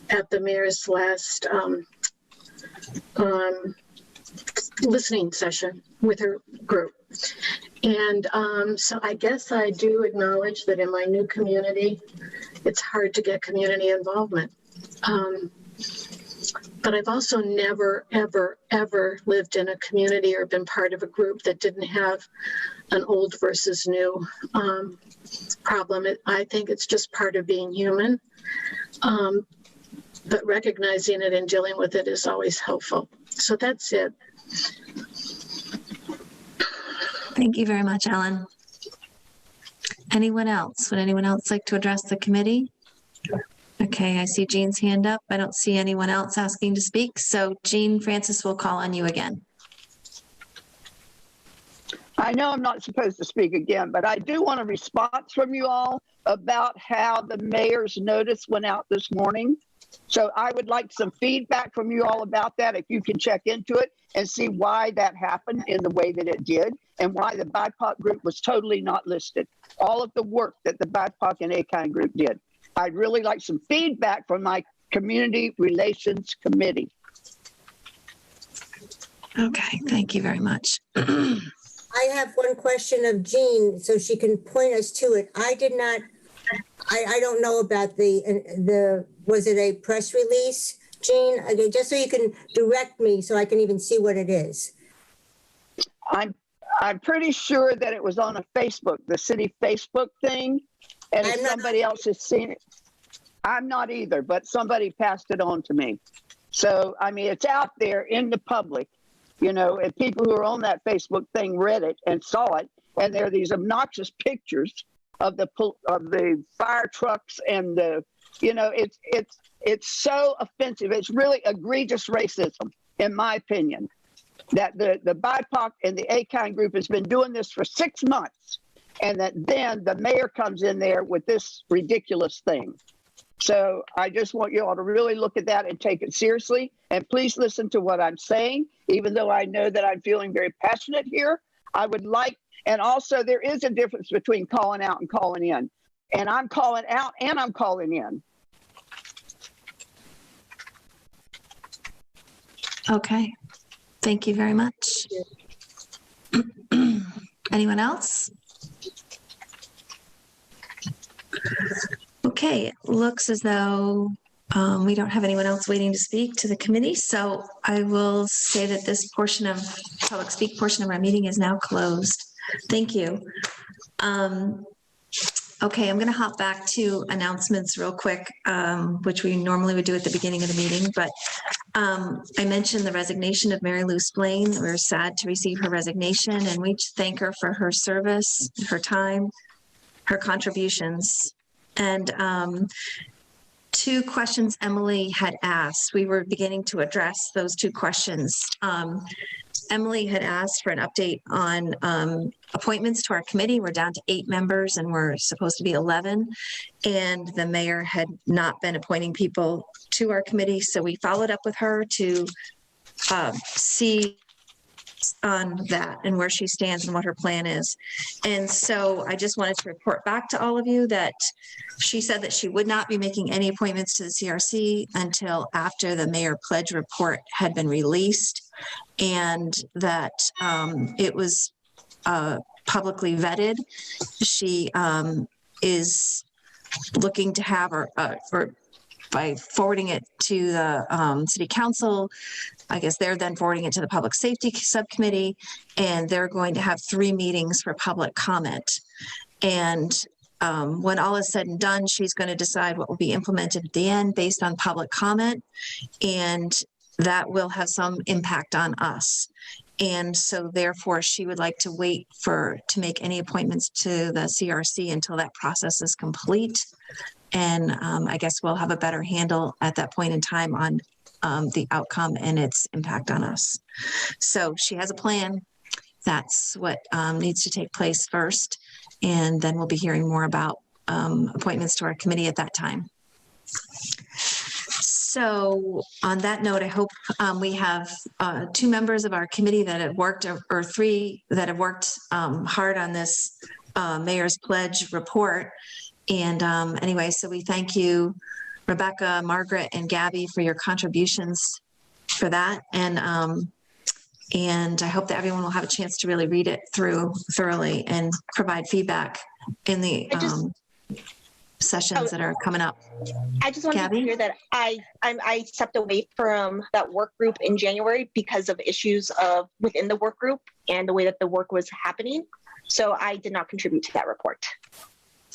at the mayor's last listening session with her group. And so I guess I do acknowledge that in my new community, it's hard to get community involvement. But I've also never, ever, ever lived in a community or been part of a group that didn't have an old versus new problem. I think it's just part of being human. But recognizing it and dealing with it is always helpful. So that's it. Thank you very much, Ellen. Anyone else? Would anyone else like to address the committee? Okay, I see Jean's hand up. I don't see anyone else asking to speak. So Jean, Francis will call on you again. I know I'm not supposed to speak again, but I do want a response from you all about how the mayor's notice went out this morning. So I would like some feedback from you all about that, if you can check into it and see why that happened in the way that it did and why the BIPOC group was totally not listed. All of the work that the BIPOC and ACON group did. I'd really like some feedback from my Community Relations Committee. Okay, thank you very much. I have one question of Jean, so she can point us to it. I don't know about was it a press release, Jean? Okay, just so you can direct me so I can even see what it is. I'm pretty sure that it was on a Facebook, the city Facebook thing, and if somebody else has seen it, I'm not either, but somebody passed it on to me. So, I mean, it's out there in the public, you know, and people who are on that Facebook thing read it and saw it, and there are these obnoxious pictures of the fire trucks and the, you know, it's so offensive. It's really egregious racism, in my opinion, that the BIPOC and the A-kind group has been doing this for 6 months, and that then the mayor comes in there with this ridiculous thing. So I just want you all to really look at that and take it seriously. And please listen to what I'm saying, even though I know that I'm feeling very passionate here. I would like, and also there is a difference between calling out and calling in. And I'm calling out and I'm calling in. Okay, thank you very much. Anyone else? Okay, it looks as though we don't have anyone else waiting to speak to the committee, so I will say that this portion of public speak portion of our meeting is now closed. Thank you. Okay, I'm going to hop back to announcements real quick, which we normally would do at the beginning of the meeting, but I mentioned the resignation of Mary Lou Splain. We're sad to receive her resignation, and we thank her for her service, her time, her contributions. And 2 questions Emily had asked, we were beginning to address those 2 questions. Emily had asked for an update on appointments to our committee. We're down to 8 members and we're supposed to be 11. And the mayor had not been appointing people to our committee. So we followed up with her to see on that and where she stands and what her plan is. And so I just wanted to report back to all of you that she said that she would not be making any appointments to the CRC until after the mayor pledge report had been released, and that it was publicly vetted. She is looking to have by forwarding it to the city council. I guess they're then forwarding it to the public safety subcommittee, and they're going to have 3 meetings for public comment. And when all is said and done, she's going to decide what will be implemented at the end based on public comment, and that will have some impact on us. And so therefore she would like to wait to make any appointments to the CRC until that process is complete. And I guess we'll have a better handle at that point in time on the outcome and its impact on us. So she has a plan. That's what needs to take place first. And then we'll be hearing more about appointments to our committee at that time. So on that note, I hope we have 2 members of our committee that have worked, or 3 that have worked hard on this mayor's pledge report. And anyway, so we thank you, Rebecca, Margaret, and Gabby, for your contributions for that. And I hope that everyone will have a chance to really read it through thoroughly and provide feedback in the sessions that are coming up. I just want to be clear that I stepped away from that work group in January because of issues within the work group and the way that the work was happening. So I did not contribute to that report.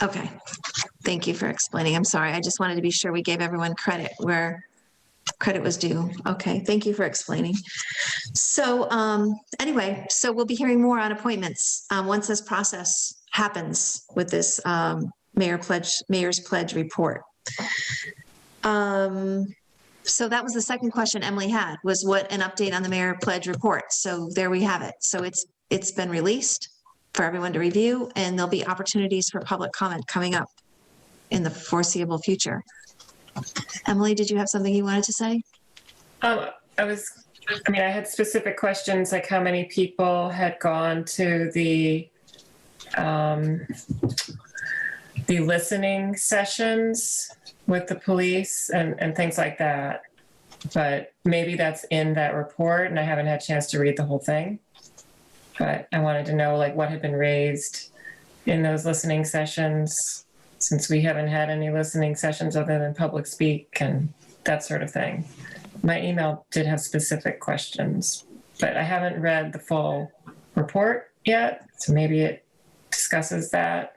Okay. Thank you for explaining. I'm sorry. I just wanted to be sure we gave everyone credit where credit was due. Okay. Thank you for explaining. So anyway, so we'll be hearing more on appointments once this process happens with this mayor's pledge report. So that was the second question Emily had, was what an update on the mayor pledge report. So there we have it. So it's been released for everyone to review, and there'll be opportunities for public comment coming up in the foreseeable future. Emily, did you have something you wanted to say? I had specific questions, like how many people had gone to the the listening sessions with the police and things like that. But maybe that's in that report and I haven't had a chance to read the whole thing. But I wanted to know like what had been raised in those listening sessions, since we haven't had any listening sessions other than public speak and that sort of thing. My email did have specific questions, but I haven't read the full report yet, so maybe it discusses that.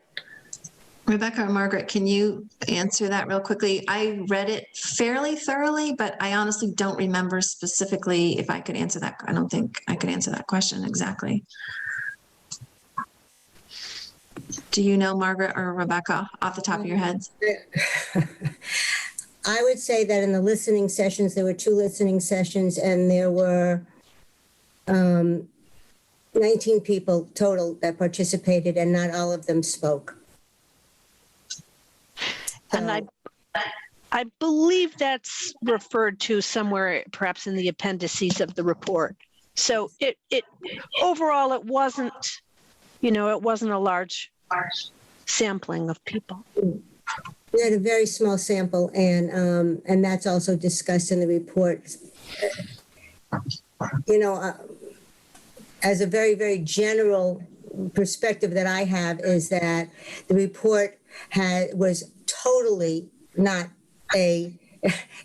Rebecca or Margaret, can you answer that real quickly? I read it fairly thoroughly, but I honestly don't remember specifically if I could answer that. I don't think I could answer that question exactly. Do you know, Margaret or Rebecca, off the top of your heads? I would say that in the listening sessions, there were 2 listening sessions and there were 19 people total that participated and not all of them spoke. And I believe that's referred to somewhere, perhaps in the appendices of the report. So it overall, it wasn't, it wasn't a large sampling of people. We had a very small sample, and that's also discussed in the report. As a very, very general perspective that I have is that the report was totally not it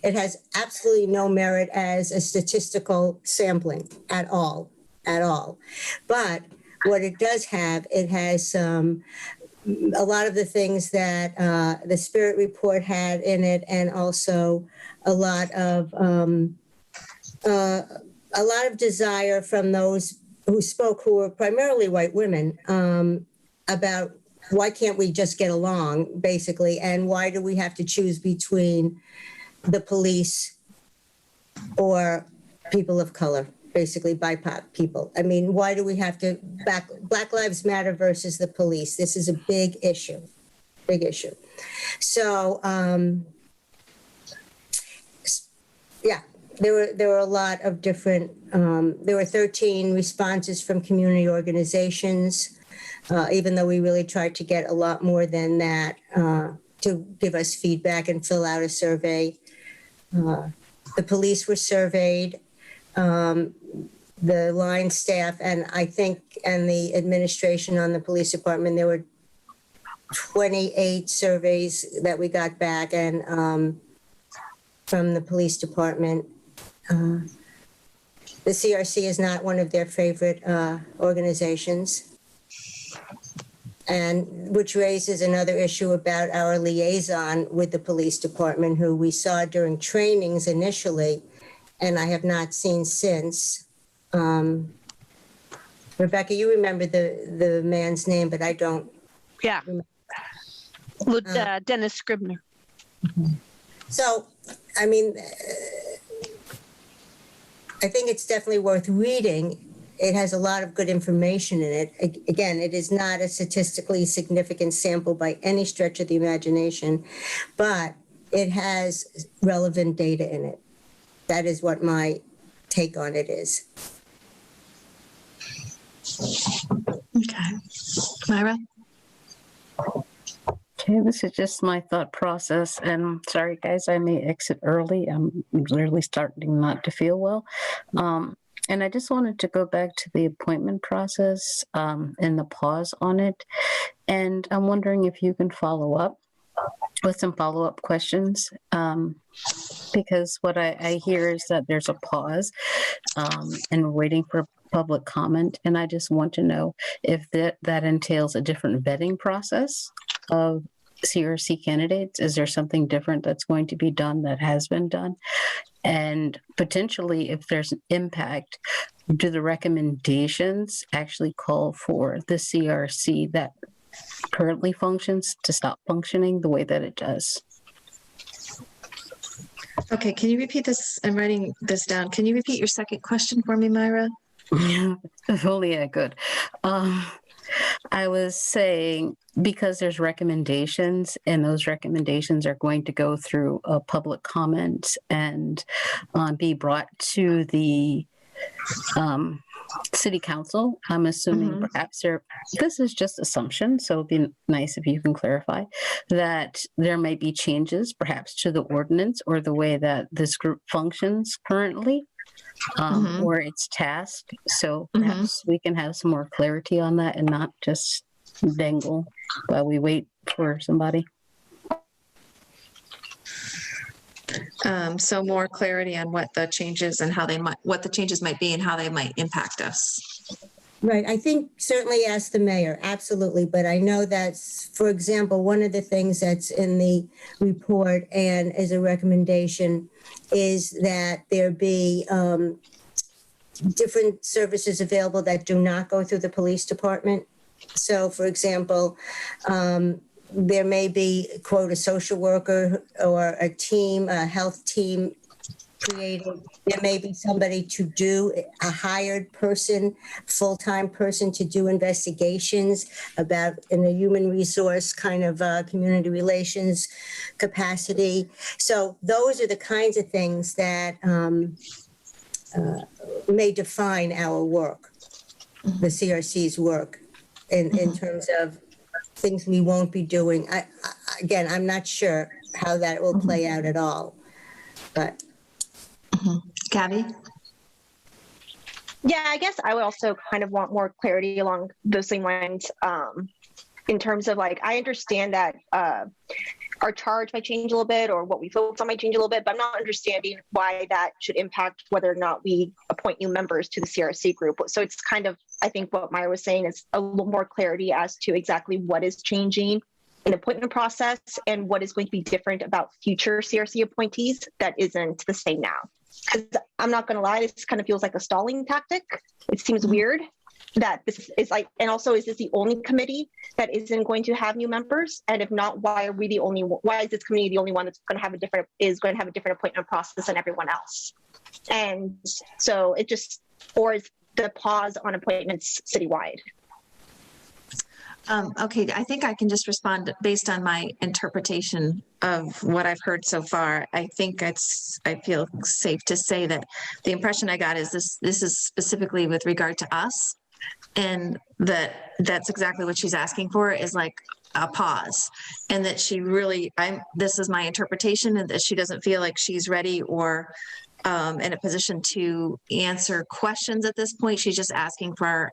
has absolutely no merit as a statistical sampling at all. But what it does have, it has a lot of the things that the Spirit report had in it, and also a lot of desire from those who spoke, who were primarily white women, about why can't we just get along, basically, and why do we have to choose between the police or people of color, basically BIPOC people. I mean, why do we have to Black Lives Matter versus the police? This is a big issue. So, yeah, there were a lot of different, there were 13 responses from community organizations, even though we really tried to get a lot more than that to give us feedback and fill out a survey. The police were surveyed, the line staff, and I think, and the administration on the police department, there were 28 surveys that we got back, and from the police department. The CRC is not one of their favorite organizations, and which raises another issue about our liaison with the police department, who we saw during trainings initially, and I have not seen since. Rebecca, you remember the man's name, but I don't. Yeah. Dennis Scribner. So, I mean, I think it's definitely worth reading. It has a lot of good information in it. Again, it is not a statistically significant sample by any stretch of the imagination, but it has relevant data in it. That is what my take on it is. Okay. Myra? Okay, this is just my thought process, and sorry guys, I may exit early. I'm really starting not to feel well. And I just wanted to go back to the appointment process and the pause on it. And I'm wondering if you can follow up with some follow-up questions, because what I hear is that there's a pause and we're waiting for public comment. And I just want to know if that entails a different vetting process of CRC candidates. Is there something different that's going to be done that has been done? And potentially, if there's an impact, do the recommendations actually call for the CRC that currently functions to stop functioning the way that it does? Okay, can you repeat this? I'm writing this down. Can you repeat your second question for me, Myra? If only I could. I was saying, because there's recommendations, and those recommendations are going to go through a public comment and be brought to the city council. I'm assuming perhaps this is just assumption, so it'd be nice if you can clarify that there may be changes perhaps to the ordinance or the way that this group functions currently, or its task. So perhaps we can have some more clarity on that and not just dangle while we wait for somebody. So more clarity on what the changes and how they might, what the changes might be and how they might impact us. Right. I think certainly ask the mayor, absolutely. But I know that's, for example, one of the things that's in the report and as a recommendation is that there be different services available that do not go through the police department. So, for example, there may be, quote, a social worker or a team, a health team created. There may be somebody to do, a hired person, full-time person to do investigations about in a human resource kind of community relations capacity. So those are the kinds of things that may define our work, the CRC's work in terms of things we won't be doing. Again, I'm not sure how that will play out at all, but. Gabby? Yeah, I guess I would also kind of want more clarity along those same lines in terms of like, I understand that our charge might change a little bit or what we focus on might change a little bit, but I'm not understanding why that should impact whether or not we appoint new members to the CRC group. So it's kind of, I think what Myra was saying is a little more clarity as to exactly what is changing in the appointment process and what is going to be different about future CRC appointees that isn't the same now. Because I'm not going to lie, this kind of feels like a stalling tactic. It seems weird that this is like, and also is this the only committee that isn't going to have new members? And if not, why are we the only, why is this committee the only one that's going to have a different, is going to have a different appointment process than everyone else? And so it just, or is the pause on appointments citywide? Okay, I think I can just respond based on my interpretation of what I've heard so far. I think I feel safe to say that the impression I got is this is specifically with regard to us, and that's exactly what she's asking for is like a pause, and that she really, this is my interpretation, and that she doesn't feel like she's ready or in a position to answer questions at this point. She's just asking for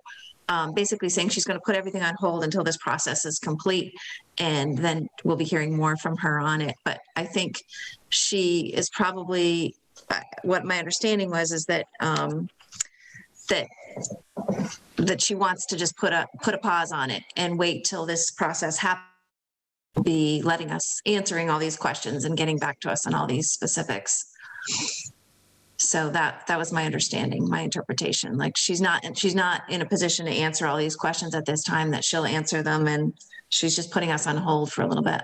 basically saying she's going to put everything on hold until this process is complete, and then we'll be hearing more from her on it. But I think she is probably, what my understanding was, is that that she wants to just put a pause on it and wait till this process happens, be letting us answering all these questions and getting back to us on all these specifics. So that was my understanding, my interpretation. Like she's not in a position to answer all these questions at this time, that she'll answer them, and she's just putting us on hold for a little bit.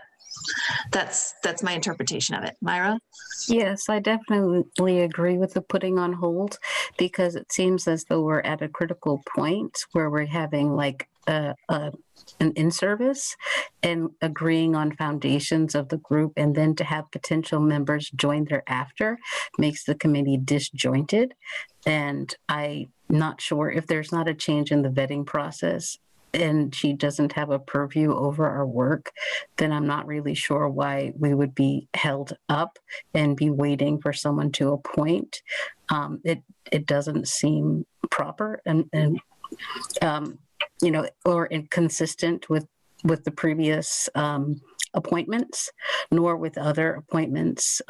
That's my interpretation of it. Myra? Yes, I definitely agree with the putting on hold, because it seems as though we're at a critical point where we're having like an in-service and agreeing on foundations of the group, and then to have potential members join thereafter makes the committee disjointed. And I'm not sure if there's not a change in the vetting process and she doesn't have a purview over our work, then I'm not really sure why we would be held up and be waiting for someone to appoint. It doesn't seem proper and you know, or inconsistent with the previous appointments, nor with other appointments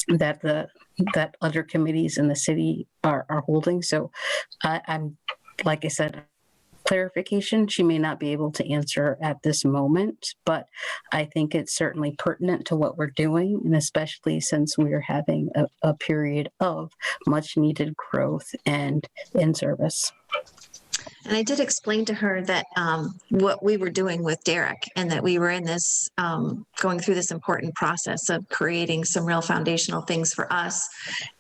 that other committees in the city are holding. So I'm, like I said, clarification she may not be able to answer at this moment, but I think it's certainly pertinent to what we're doing, and especially since we are having a period of much needed growth and in service. And I did explain to her that what we were doing with Derek, and that we were in this, going through this important process of creating some real foundational things for us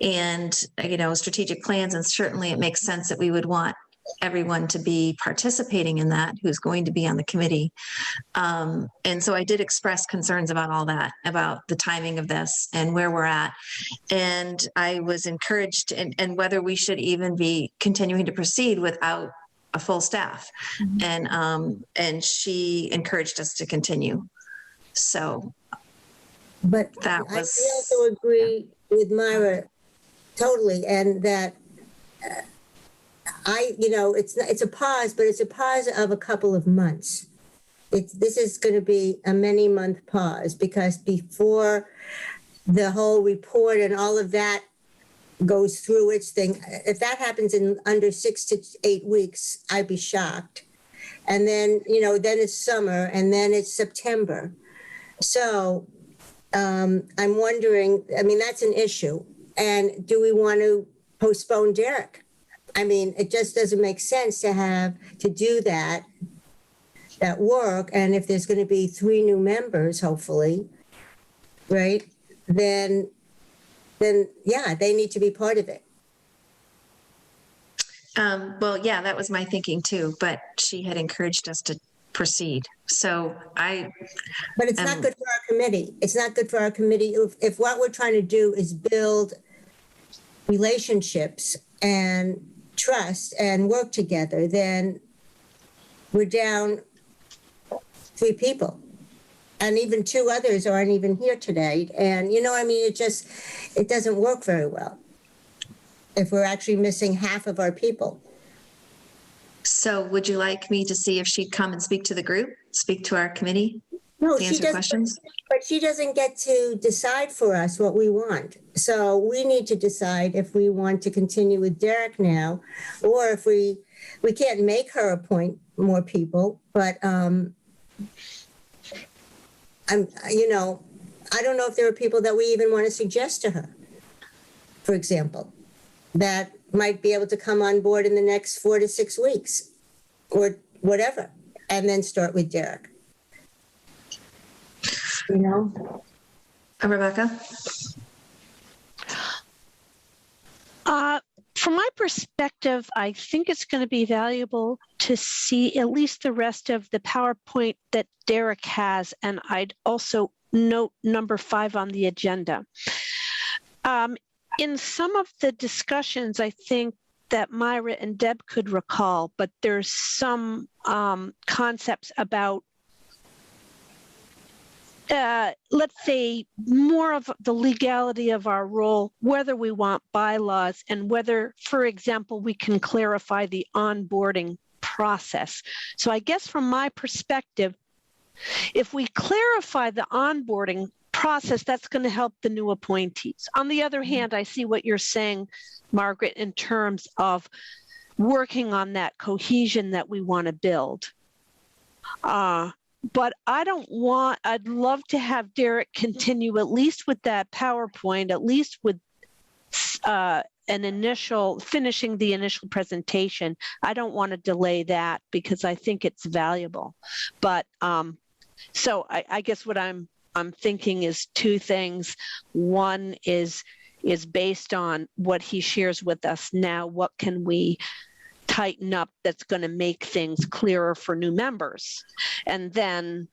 and, you know, strategic plans. And certainly it makes sense that we would want everyone to be participating in that who's going to be on the committee. And so I did express concerns about all that, about the timing of this and where we're at. And I was encouraged, and whether we should even be continuing to proceed without a full staff. And she encouraged us to continue. So But that I was, also agree with Myra totally, and that it's a pause, but it's a pause of a couple of months. This is going to be a many-month pause, because before the whole report and all of that goes through its thing, if that happens in under 6 to 8 weeks, I'd be shocked. And then, then it's summer, and then it's September. So I'm wondering, that's an issue. And do we want to postpone Derek? It just doesn't make sense to do that work. And if there's going to be 3 new members, hopefully, right, then yeah, they need to be part of it. well, yeah, that was my thinking too, but she had encouraged us to proceed. So But it's not good for our committee. It's not good for our committee. If what we're trying to do is build relationships and trust and work together, then we're down 3 people. And even 2 others aren't even here today. And, it doesn't work very well if we're actually missing half of our people. So would you like me to see if she'd come and speak to the group, speak to our committee? No, to answer questions? But she doesn't get to decide for us what we want. So we need to decide if we want to continue with Derek now, or if we can't make her appoint more people. But I don't know if there are people that we even want to suggest to her, for example, that might be able to come on board in the next 4 to 6 weeks or whatever, and then start with Derek. Rebecca? From my perspective, I think it's going to be valuable to see at least the rest of the PowerPoint that Derek has, and I'd also note number 5 on the agenda. In some of the discussions, I think that Myra and Deb could recall, but there's some concepts about let's say, more of the legality of our role, whether we want bylaws, and whether, for example, we can clarify the onboarding process. So I guess from my perspective, if we clarify the onboarding process, that's going to help the new appointees. On the other hand, I see what you're saying, Margaret, in terms of working on that cohesion that we want to build. But I'd love to have Derek continue at least with that PowerPoint, at least with finishing the initial presentation. I don't want to delay that because I think it's valuable. But so I guess what I'm thinking is 2 things. One is based on what he shares with us now. What can we tighten up that's going to make things clearer for new members, and then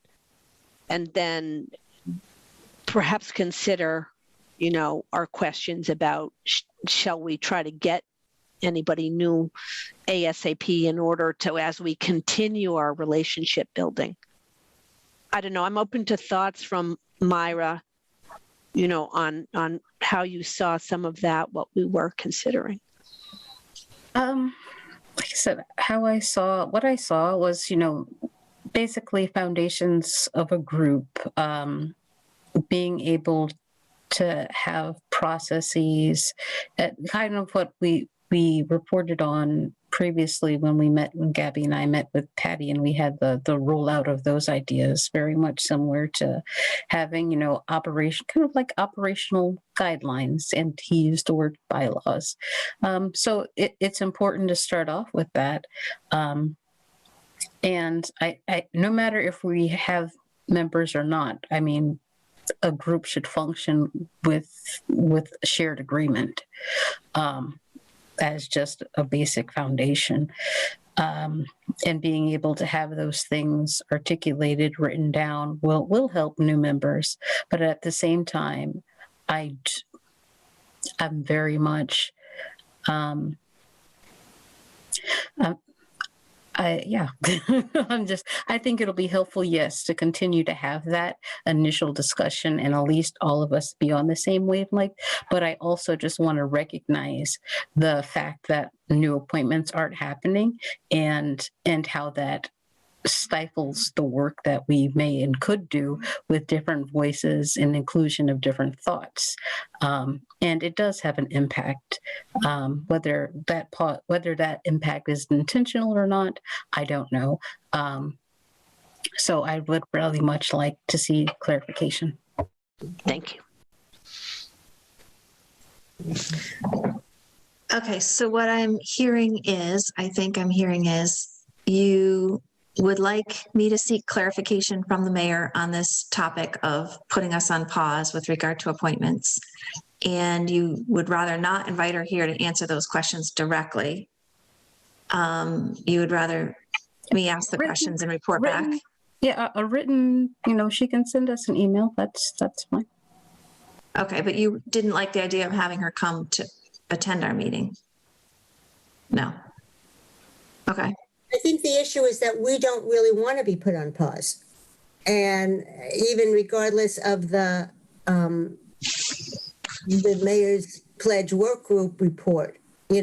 perhaps consider, our questions about shall we try to get anybody new ASAP in order to, as we continue our relationship building. I don't know. I'm open to thoughts from Myra, on how you saw some of that, what we were considering. Like I said, what I saw was, basically foundations of a group, being able to have processes, kind of what we reported on previously when Gabby and I met with Patty, and we had the rollout of those ideas, very much similar to having, operational guidelines, and he used the word bylaws. So it's important to start off with that. And I no matter if we have members or not, a group should function with shared agreement. as just a basic foundation. And being able to have those things articulated, written down will help new members. But at the same time, I'm very much, I think it'll be helpful, yes, to continue to have that initial discussion and at least all of us be on the same wavelength. But I also just want to recognize the fact that new appointments aren't happening and how that stifles the work that we may and could do with different voices and inclusion of different thoughts. And it does have an impact. Whether that impact is intentional or not, I don't know. So I would really much like to see clarification. Thank you. Okay, so what I think I'm hearing is you would like me to seek clarification from the mayor on this topic of putting us on pause with regard to appointments. And you would rather not invite her here to answer those questions directly. You would rather me ask the questions and report back. Yeah, a written, she can send us an email. That's fine. Okay, but you didn't like the idea of having her come to attend our meeting? No. Okay. I think the issue is that we don't really want to be put on pause. And even regardless of the mayor's pledge work group report, I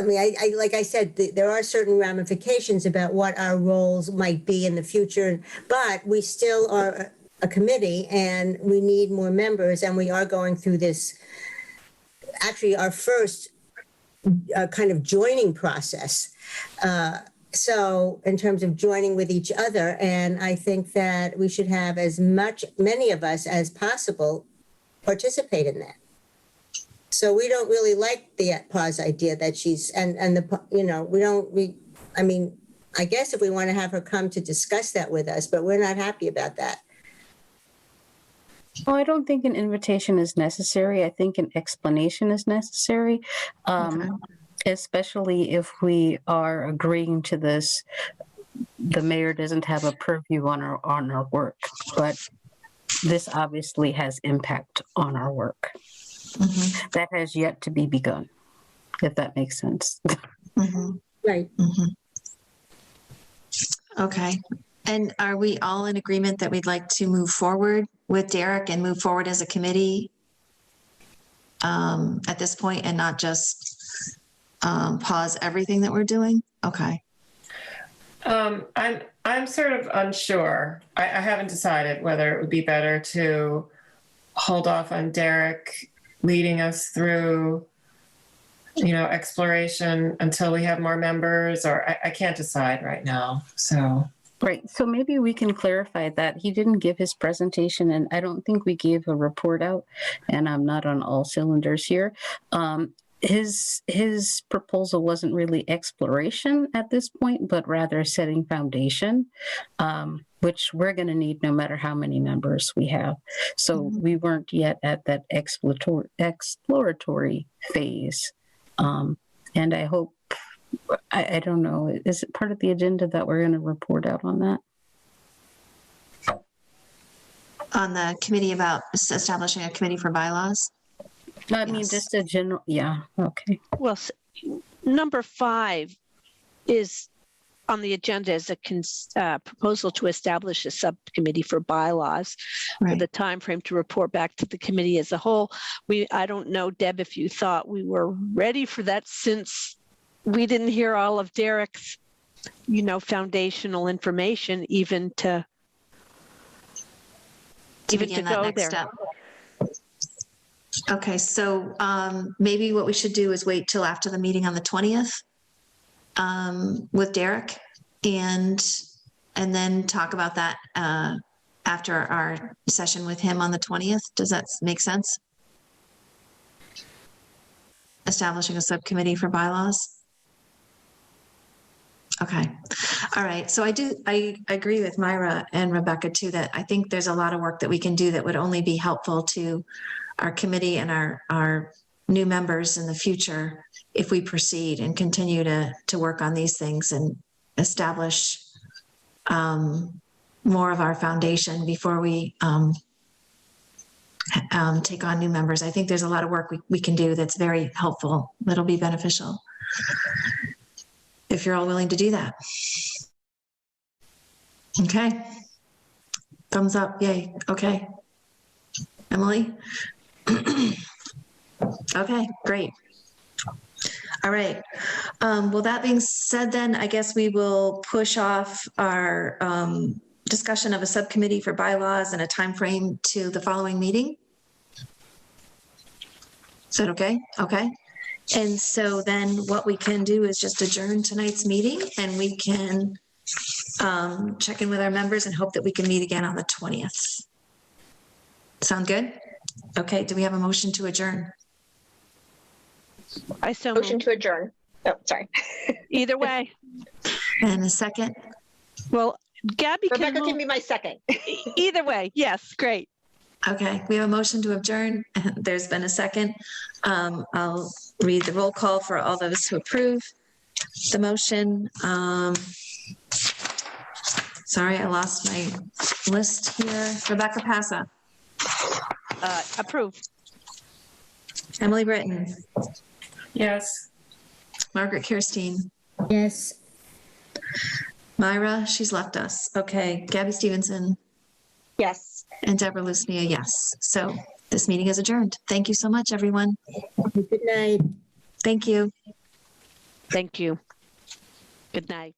mean, like I said, there are certain ramifications about what our roles might be in the future, but we still are a committee and we need more members, and we are going through this, actually our first kind of joining process. So in terms of joining with each other, and I think that we should have many of us as possible participate in that. So we don't really like the pause idea that she's, I mean, I guess if we want to have her come to discuss that with us, but we're not happy about that. Well, I don't think an invitation is necessary. I think an explanation is necessary, especially if we are agreeing to this. The mayor doesn't have a purview on our work, but this obviously has impact on our work. Mm-hmm. That has yet to be begun, if that makes sense. Mm-hmm. Right. Mm-hmm. Okay. And are we all in agreement that we'd like to move forward with Derek and move forward as a committee at this point and not just pause everything that we're doing? Okay. I'm sort of unsure. I haven't decided whether it would be better to hold off on Derek leading us through, exploration until we have more members, or I can't decide right now. So. Right. So maybe we can clarify that he didn't give his presentation, and I don't think we gave a report out, and I'm not on all cylinders here. His proposal wasn't really exploration at this point, but rather setting foundation, which we're going to need no matter how many members we have. So we weren't yet at that exploratory phase. And I hope, I don't know, is it part of the agenda that we're going to report out on that? On the committee about establishing a committee for bylaws? I mean, just a general, yeah, okay. Well, number 5 is on the agenda as a proposal to establish a subcommittee for bylaws with a time frame to report back to the committee as a whole. I don't know, Deb, if you thought we were ready for that, since we didn't hear all of Derek's, foundational information, even to go there. Step. Okay, so maybe what we should do is wait till after the meeting on the 20th with Derek, and then talk about that after our session with him on the 20th. Does that make sense? Establishing a subcommittee for bylaws. Okay. All right. So I agree with Myra and Rebecca too, that I think there's a lot of work that we can do that would only be helpful to our committee and our new members in the future if we proceed and continue to work on these things and establish more of our foundation before we take on new members. I think there's a lot of work we can do that's very helpful, that'll be beneficial. If you're all willing to do that. Okay. Thumbs up, yay, okay. Emily? Okay, great. All right. Well, that being said then, I guess we will push off our discussion of a subcommittee for bylaws and a time frame to the following meeting. Is that okay? Okay. And so then what we can do is just adjourn tonight's meeting and we can check in with our members and hope that we can meet again on the 20th. Sound good? Okay, do we have a motion to adjourn? I so Motion moved. to adjourn. Oh, sorry. Either way. And a second? Well, Gabby can Rebecca, move. give me my second. Either way. Yes, great. Okay, we have a motion to adjourn. There's been a second. I'll read the roll call for all those who approve the motion. Sorry, I lost my list here. Rebecca Passa, Approve. Emily Britton, Yes. Margaret Kirstein, Yes. Myra, she's left us. Okay, Gabby Stevenson, Yes. and Deborah Lusnia, yes. So this meeting is adjourned. Thank you so much, everyone. Good night. Thank you. Thank you. Good night.